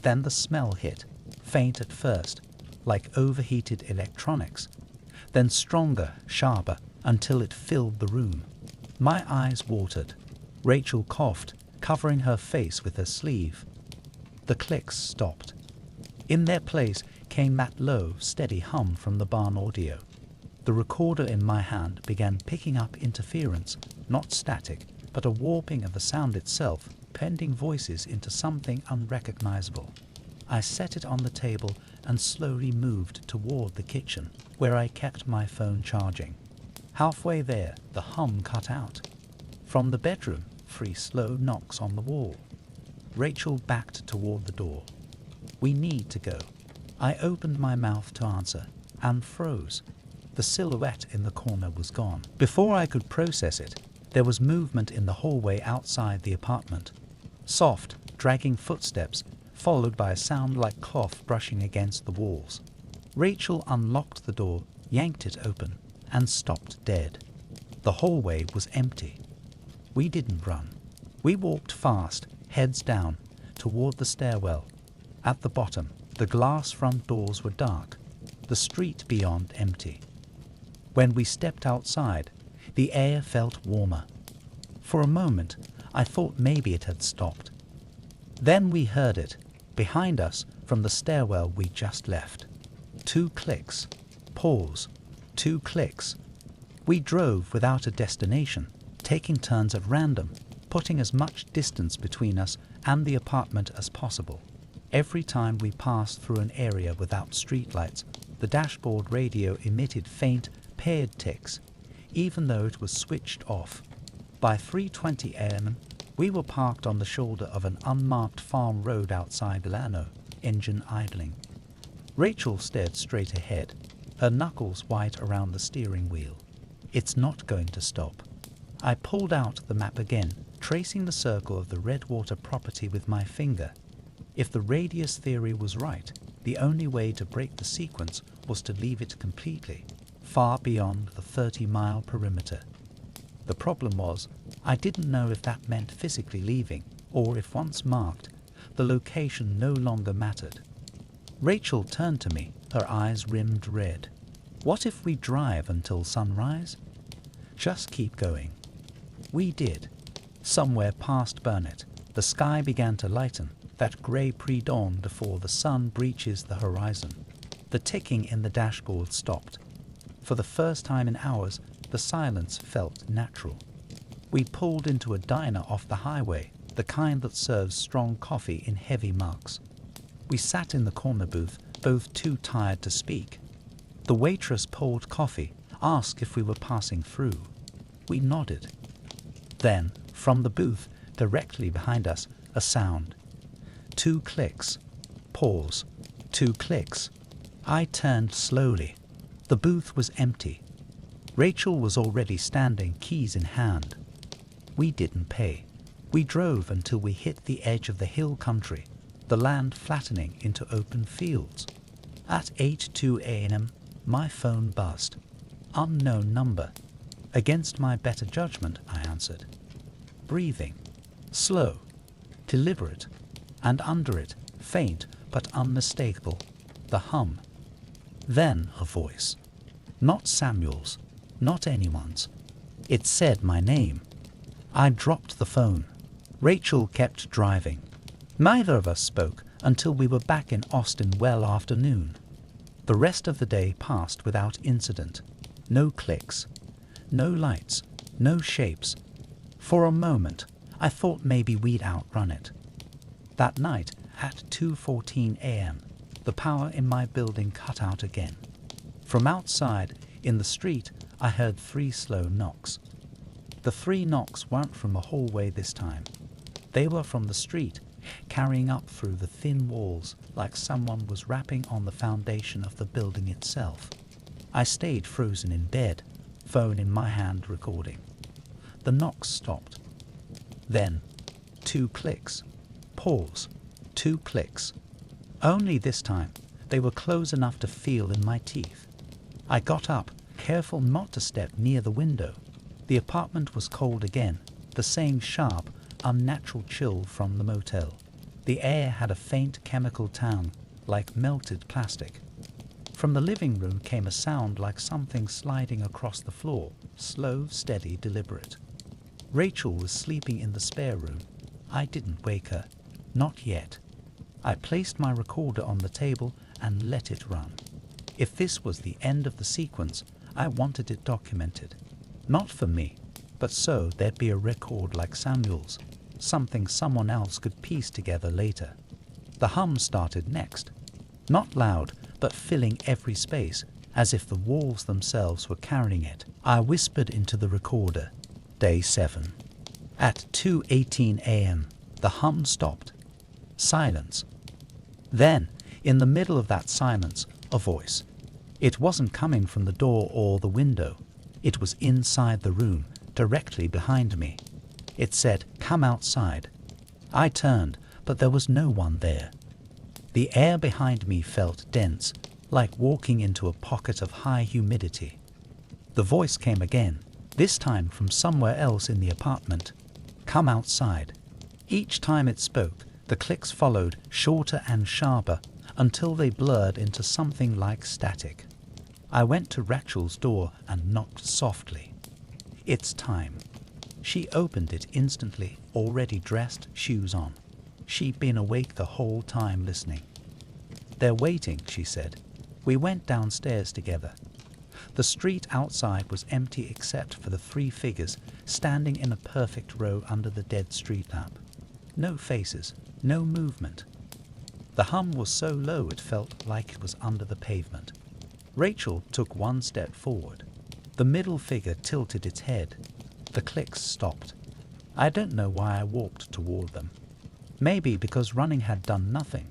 Then the smell hit, faint at first, like overheated electronics, then stronger, sharper, until it filled the room. My eyes watered. Rachel coughed, covering her face with her sleeve. The clicks stopped. In their place came that low, steady hum from the barn audio. The recorder in my hand began picking up interference, not static, but a warping of the sound itself, pending voices into something unrecognizable. I set it on the table and slowly moved toward the kitchen, where I kept my phone charging. Halfway there, the hum cut out. From the bedroom, 3 slow knocks on the wall. Rachel backed toward the door. "We need to go." I opened my mouth to answer, and froze. The silhouette in the corner was gone. Before I could process it, there was movement in the hallway outside the apartment. Soft, dragging footsteps, followed by a sound like cloth brushing against the walls. Rachel unlocked the door, yanked it open, and stopped dead. The hallway was empty. We didn't run. We walked fast, heads down, toward the stairwell. At the bottom, the glass front doors were dark, the street beyond empty. When we stepped outside, the air felt warmer. For a moment, I thought maybe it had stopped. Then we heard it, behind us from the stairwell we just left. 2 clicks. Pause. 2 clicks. We drove without a destination, taking turns at random, putting as much distance between us and the apartment as possible. Every time we passed through an area without streetlights, the dashboard radio emitted faint, paired ticks, even though it was switched off. By 3:20 a.m., we were parked on the shoulder of an unmarked farm road outside Idaho, engine idling. Rachel stared straight ahead, her knuckles white around the steering wheel. It's not going to stop. I pulled out the map again, tracing the circle of the Redwater property with my finger. If the radius theory was right, the only way to break the sequence was to leave it completely, far beyond the 30-mile perimeter. The problem was, I didn't know if that meant physically leaving, or if once marked, the location no longer mattered. Rachel turned to me, her eyes rimmed red. What if we drive until sunrise? Just keep going. We did. Somewhere past Burnett, the sky began to lighten, that grey pre-dawn before the sun breaches the horizon. The ticking in the dashboard stopped. For the first time in hours, the silence felt natural. We pulled into a diner off the highway, the kind that serves strong coffee in heavy mugs. We sat in the corner booth, both too tired to speak. The waitress poured coffee, asked if we were passing through. We nodded. Then, from the booth, directly behind us, a sound. 2 clicks. Pause. 2 clicks. I turned slowly. The booth was empty. Rachel was already standing, keys in hand. We didn't pay. We drove until we hit the edge of the hill country, the land flattening into open fields. At 8:02 a.m., my phone buzzed. Unknown number. Against my better judgment, I answered. Breathing. Slow. Deliberate. And under it, faint but unmistakable, the hum. Then a voice. Not Samuel's, not anyone's. It said my name. I dropped the phone. Rachel kept driving. Neither of us spoke until we were back in Austin well after noon. The rest of the day passed without incident. No clicks. No lights. No shapes. For a moment, I thought maybe we'd outrun it. That night, at 2:14 a.m., the power in my building cut out again. From outside, in the street, I heard 3 slow knocks. The 3 knocks weren't from a hallway this time. They were from the street, carrying up through the thin walls like someone was rapping on the foundation of the building itself. I stayed frozen in bed, phone in my hand recording. The knocks stopped. Then, 2 clicks. Pause. 2 clicks. Only this time, they were close enough to feel in my teeth. I got up, careful not to step near the window. The apartment was cold again, the same sharp, unnatural chill from the motel. The air had a faint chemical tang, like melted plastic. From the living room came a sound like something sliding across the floor, slow, steady, deliberate. Rachel was sleeping in the spare room. I didn't wake her. Not yet. I placed my recorder on the table and let it run. If this was the end of the sequence, I wanted it documented. Not for me, but so there'd be a record like Samuel's, something someone else could piece together later. The hum started next. Not loud, but filling every space, as if the walls themselves were carrying it. I whispered into the recorder. Day 7. At 2:18 a.m., the hum stopped. Silence. Then, in the middle of that silence, a voice. It wasn't coming from the door or the window. It was inside the room, directly behind me. It said, "Come outside." I turned, but there was no one there. The air behind me felt dense, like walking into a pocket of high humidity. The voice came again, this time from somewhere else in the apartment. "Come outside." Each time it spoke, the clicks followed, shorter and sharper, until they blurred into something like static. I went to Rachel's door and knocked softly. "It's time." She opened it instantly, already dressed, shoes on. She'd been awake the whole time listening. "They're waiting," she said. We went downstairs together. The street outside was empty except for the 3 figures standing in a perfect row under the dead street lamp. No faces, no movement. The hum was so low it felt like it was under the pavement. Rachel took 1 step forward. The middle figure tilted its head. The clicks stopped. I don't know why I walked toward them. Maybe because running had done nothing.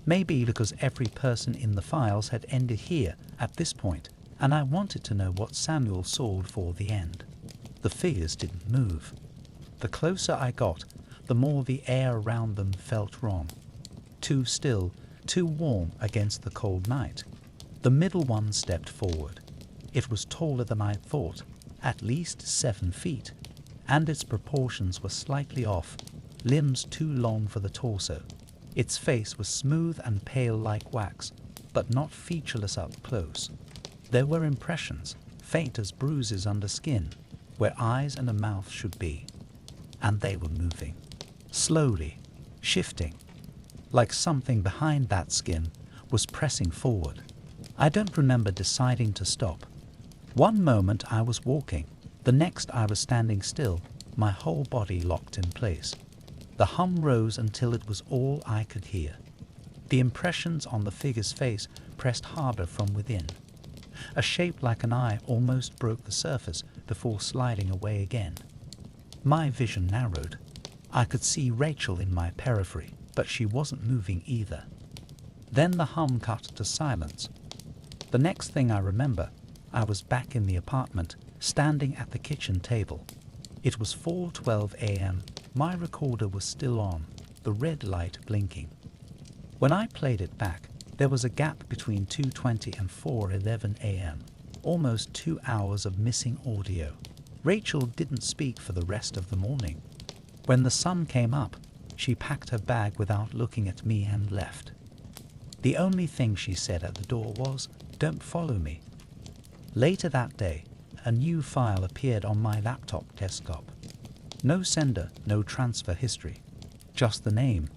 Maybe because every person in the files had ended here, at this point, and I wanted to know what Samuel saw before the end. The figures didn't move. The closer I got, the more the air around them felt wrong. Too still, too warm against the cold night. The middle one stepped forward. It was taller than I thought, at least 7 feet, and its proportions were slightly off, limbs too long for the torso. Its face was smooth and pale like wax, but not featureless up close. There were impressions, faint as bruises under skin, where eyes and a mouth should be. And they were moving, slowly, shifting, like something behind that skin was pressing forward. I don't remember deciding to stop. One moment I was walking, the next I was standing still, my whole body locked in place. The hum rose until it was all I could hear. The impressions on the figure's face pressed harder from within. A shape like an eye almost broke the surface before sliding away again. My vision narrowed. I could see Rachel in my periphery, but she wasn't moving either. Then the hum cut to silence. The next thing I remember, I was back in the apartment, standing at the kitchen table. It was 4:12 a.m. My recorder was still on, the red light blinking. When I played it back, there was a gap between 2:20 and 4:11 a.m., almost 2 hours of missing audio. Rachel didn't speak for the rest of the morning. When the sun came up, she packed her bag without looking at me and left. The only thing she said at the door was, "Don't follow me." Later that day, a new file appeared on my laptop desktop. No sender, no transfer history, just the name,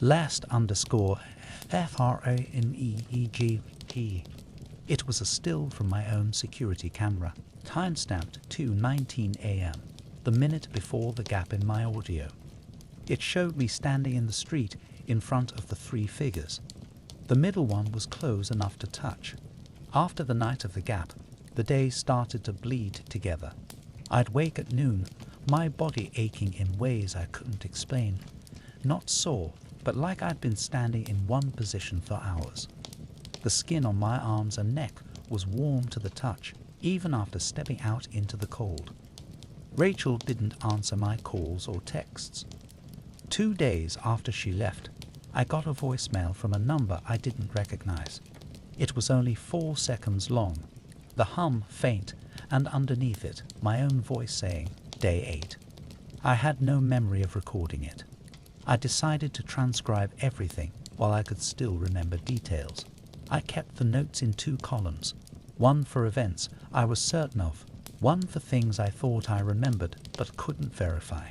last_FRANEEGT. It was a still from my own security camera, time-stamped 2:19 a.m., the minute before the gap in my audio. It showed me standing in the street in front of the 3 figures. The middle one was close enough to touch. After the night of the gap, the days started to bleed together. I'd wake at noon, my body aching in ways I couldn't explain. Not sore, but like I'd been standing in one position for hours. The skin on my arms and neck was warm to the touch, even after stepping out into the cold. Rachel didn't answer my calls or texts. 2 days after she left, I got a voicemail from a number I didn't recognize. It was only 4 seconds long, the hum faint, and underneath it, my own voice saying, "Day 8. I had no memory of recording it. I decided to transcribe everything while I could still remember details. I kept the notes in 2 columns, one for events I was certain of, one for things I thought I remembered but couldn't verify.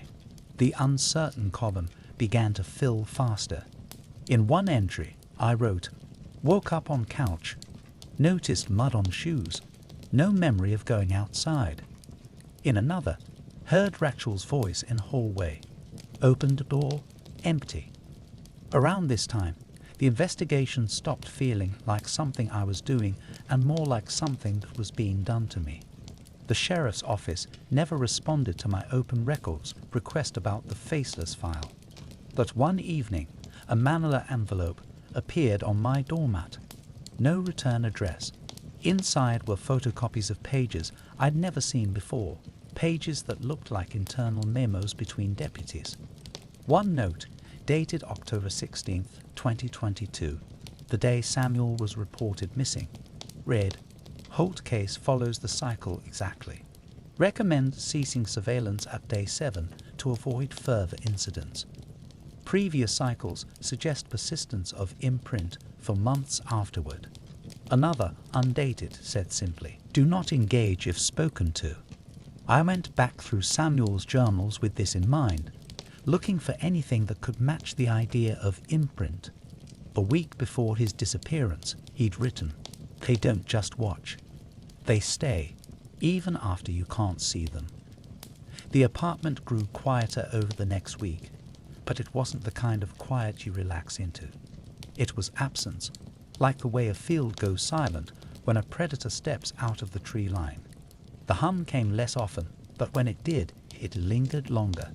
The uncertain column began to fill faster. In one entry, I wrote, "Woke up on couch, noticed mud on shoes, no memory of going outside." In another, heard Rachel's voice in hallway, opened door, empty. Around this time, the investigation stopped feeling like something I was doing and more like something that was being done to me. The sheriff's office never responded to my open records request about the faceless file. But one evening, a manila envelope appeared on my doormat. No return address. Inside were photocopies of pages I'd never seen before, pages that looked like internal memos between deputies. One note, dated October 16th, 2022, the day Samuel was reported missing, read, "Holt case follows the cycle exactly. Recommend ceasing surveillance at day 7 to avoid further incidents. Previous cycles suggest persistence of imprint for months afterward." Another, undated, said simply, "Do not engage if spoken to." I went back through Samuel's journals with this in mind, looking for anything that could match the idea of imprint. A week before his disappearance, he'd written, "They don't just watch. They stay, even after you can't see them." The apartment grew quieter over the next week, but it wasn't the kind of quiet you relax into. It was absence, like the way a field goes silent when a predator steps out of the tree line. The hum came less often, but when it did, it lingered longer.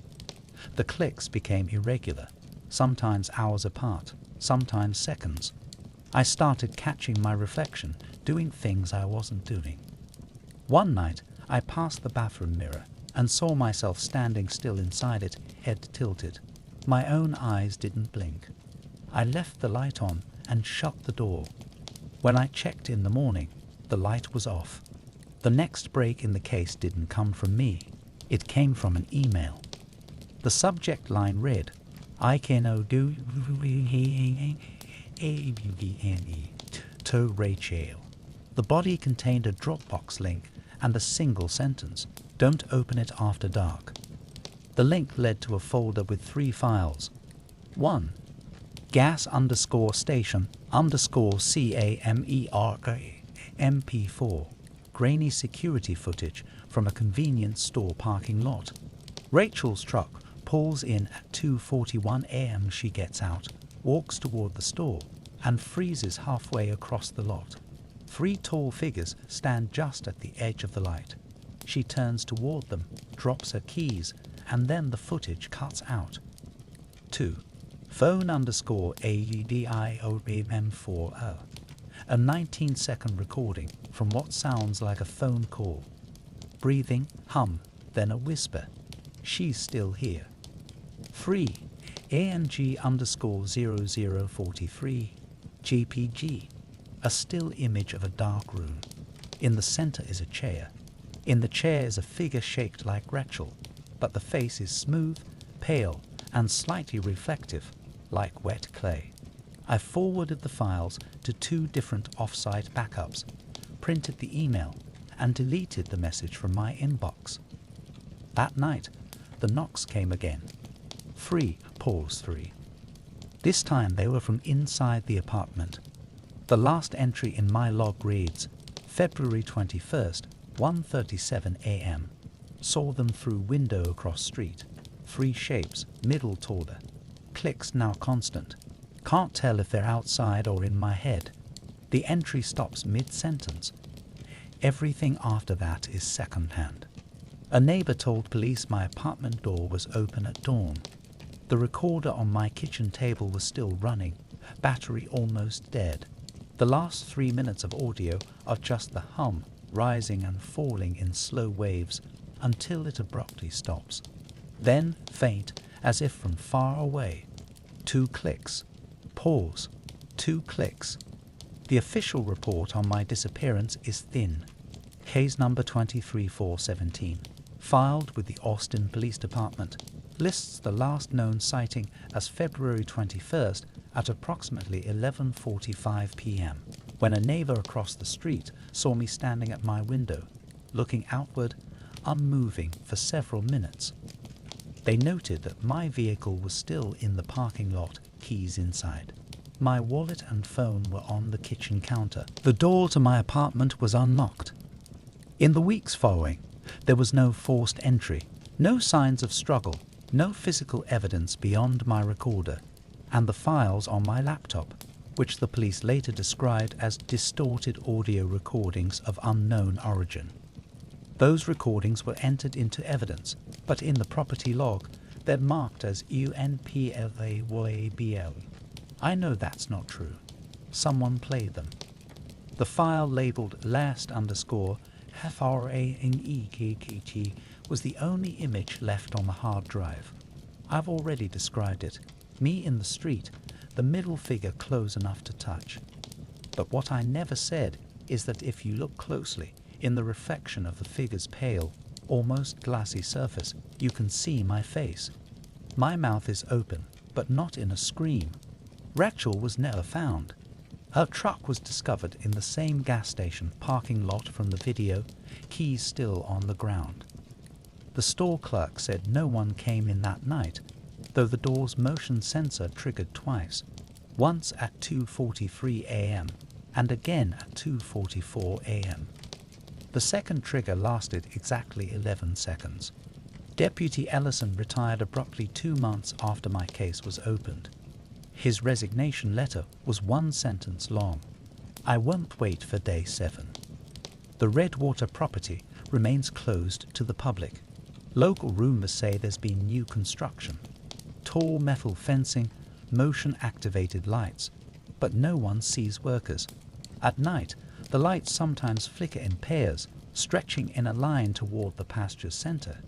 The clicks became irregular, sometimes hours apart, sometimes seconds. I started catching my reflection, doing things I wasn't doing. One night, I passed the bathroom mirror and saw myself standing still inside it, head tilted. My own eyes didn't blink. I left the light on and shut the door. When I checked in the morning, the light was off. The next break in the case didn't come from me. It came from an email. The subject line read, "I can do to Rachel." The body contained a Dropbox link and a single sentence, "Don't open it after dark." The link led to a folder with 3 files. 1. gas_station_CAMER MP4, grainy security footage from a convenience store parking lot. Rachel's truck pulls in at 2:41 a.m. She gets out, walks toward the store, and freezes halfway across the lot. 3 tall figures stand just at the edge of the light. She turns toward them, drops her keys, and then the footage cuts out. 2. phone_ADIOM4O, a 19-second recording from what sounds like a phone call. Breathing, hum, then a whisper. "She's still here." 3. ANG_0043 GPG, a still image of a dark room. In the center is a chair. In the chair is a figure shaped like Rachel, but the face is smooth, pale, and slightly reflective, like wet clay. I forwarded the files to 2 different off-site backups, printed the email, and deleted the message from my inbox. That night, the knocks came again. 3. This time they were from inside the apartment. The last entry in my log reads, February 21st, 1:37 a.m. Saw them through window across street. 3 shapes, middle taller. Clicks now constant. Can't tell if they're outside or in my head. The entry stops mid-sentence. Everything after that is second-hand. A neighbor told police my apartment door was open at dawn. The recorder on my kitchen table was still running, battery almost dead. The last 3 minutes of audio are just the hum, rising and falling in slow waves until it abruptly stops. Then faint, as if from far away. 2 clicks. Pause. 2 clicks. The official report on my disappearance is thin. Case number 23417, filed with the Austin Police Department, lists the last known sighting as February 21st at approximately 11:45 p.m., when a neighbor across the street saw me standing at my window, looking outward, unmoving for several minutes. They noted that my vehicle was still in the parking lot, keys inside. My wallet and phone were on the kitchen counter. The door to my apartment was unlocked. In the weeks following, there was no forced entry, no signs of struggle, no physical evidence beyond my recorder, and the files on my laptop, which the police later described as distorted audio recordings of unknown origin. Those recordings were entered into evidence, but in the property log, they're marked as UNPLAYBL. I know that's not true. Someone played them. The file labeled last_FRANEKKT was the only image left on the hard drive. I've already described it. Me in the street, the middle figure close enough to touch. But what I never said is that if you look closely, in the reflection of the figure's pale, almost glassy surface, you can see my face. My mouth is open, but not in a scream. Rachel was never found. Her truck was discovered in the same gas station parking lot from the video, keys still on the ground. The store clerk said no one came in that night, though the door's motion sensor triggered twice, once at 2:43 a.m. and again at 2:44 a.m. The second trigger lasted exactly 11 seconds. Deputy Ellison retired abruptly 2 months after my case was opened. His resignation letter was 1 sentence long. I won't wait for day 7. The Redwater property remains closed to the public. Local rumors say there's been new construction. Tall metal fencing, motion-activated lights, but no one sees workers. At night, the lights sometimes flicker in pairs, stretching in a line toward the pasture's center.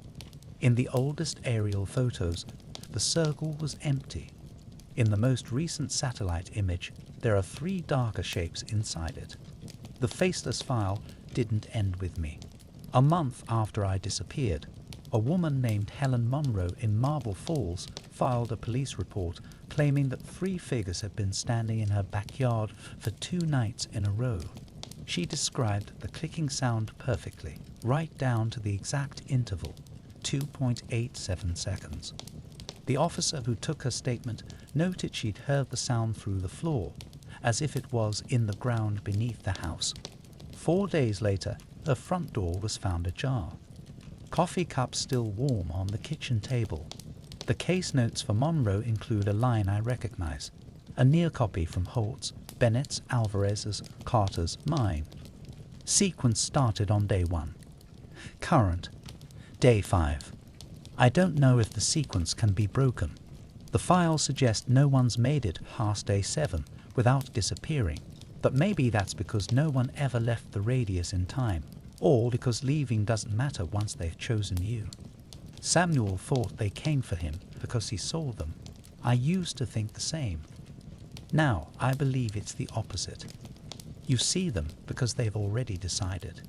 In the oldest aerial photos, the circle was empty. In the most recent satellite image, there are 3 darker shapes inside it. The faceless file didn't end with me. A month after I disappeared, a woman named Helen Monroe in Marble Falls filed a police report claiming that 3 figures had been standing in her backyard for 2 nights in a row. She described the clicking sound perfectly, right down to the exact interval, 2.87 seconds. The officer who took her statement noted she'd heard the sound through the floor, as if it was in the ground beneath the house. 4 days later, her front door was found ajar. Coffee cups still warm on the kitchen table. The case notes for Monroe include a line I recognize, a near copy from Holt's, Bennett's, Alvarez's, Carter's, mine. Sequence started on day 1. Current, day 5. I don't know if the sequence can be broken. The files suggest no one's made it past day 7 without disappearing, but maybe that's because no one ever left the radius in time, or because leaving doesn't matter once they've chosen you. Samuel thought they came for him because he saw them. I used to think the same. Now I believe it's the opposite. You see them because they've already decided.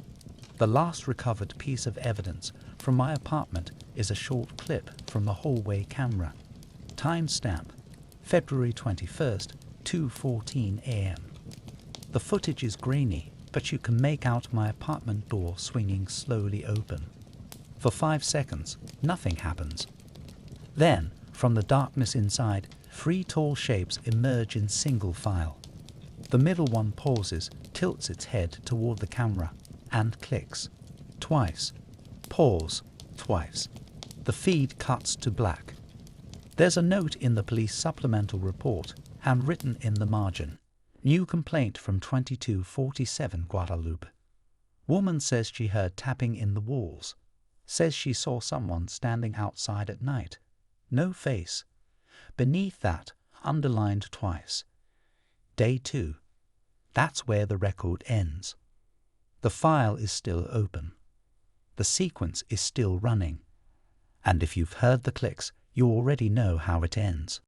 The last recovered piece of evidence from my apartment is a short clip from the hallway camera. Timestamp, February 21st, 2:14 a.m. The footage is grainy, but you can make out my apartment door swinging slowly open. For 5 seconds, nothing happens. Then, from the darkness inside, 3 tall shapes emerge in single file. The middle one pauses, tilts its head toward the camera, and clicks. Twice. Pause. Twice. The feed cuts to black. There's a note in the police supplemental report, handwritten in the margin. New complaint from 2247 Guadalupe. Woman says she heard tapping in the walls. Says she saw someone standing outside at night. No face. Beneath that, underlined twice. Day 2. That's where the record ends. The file is still open. The sequence is still running. And if you've heard the clicks, you already know how it ends.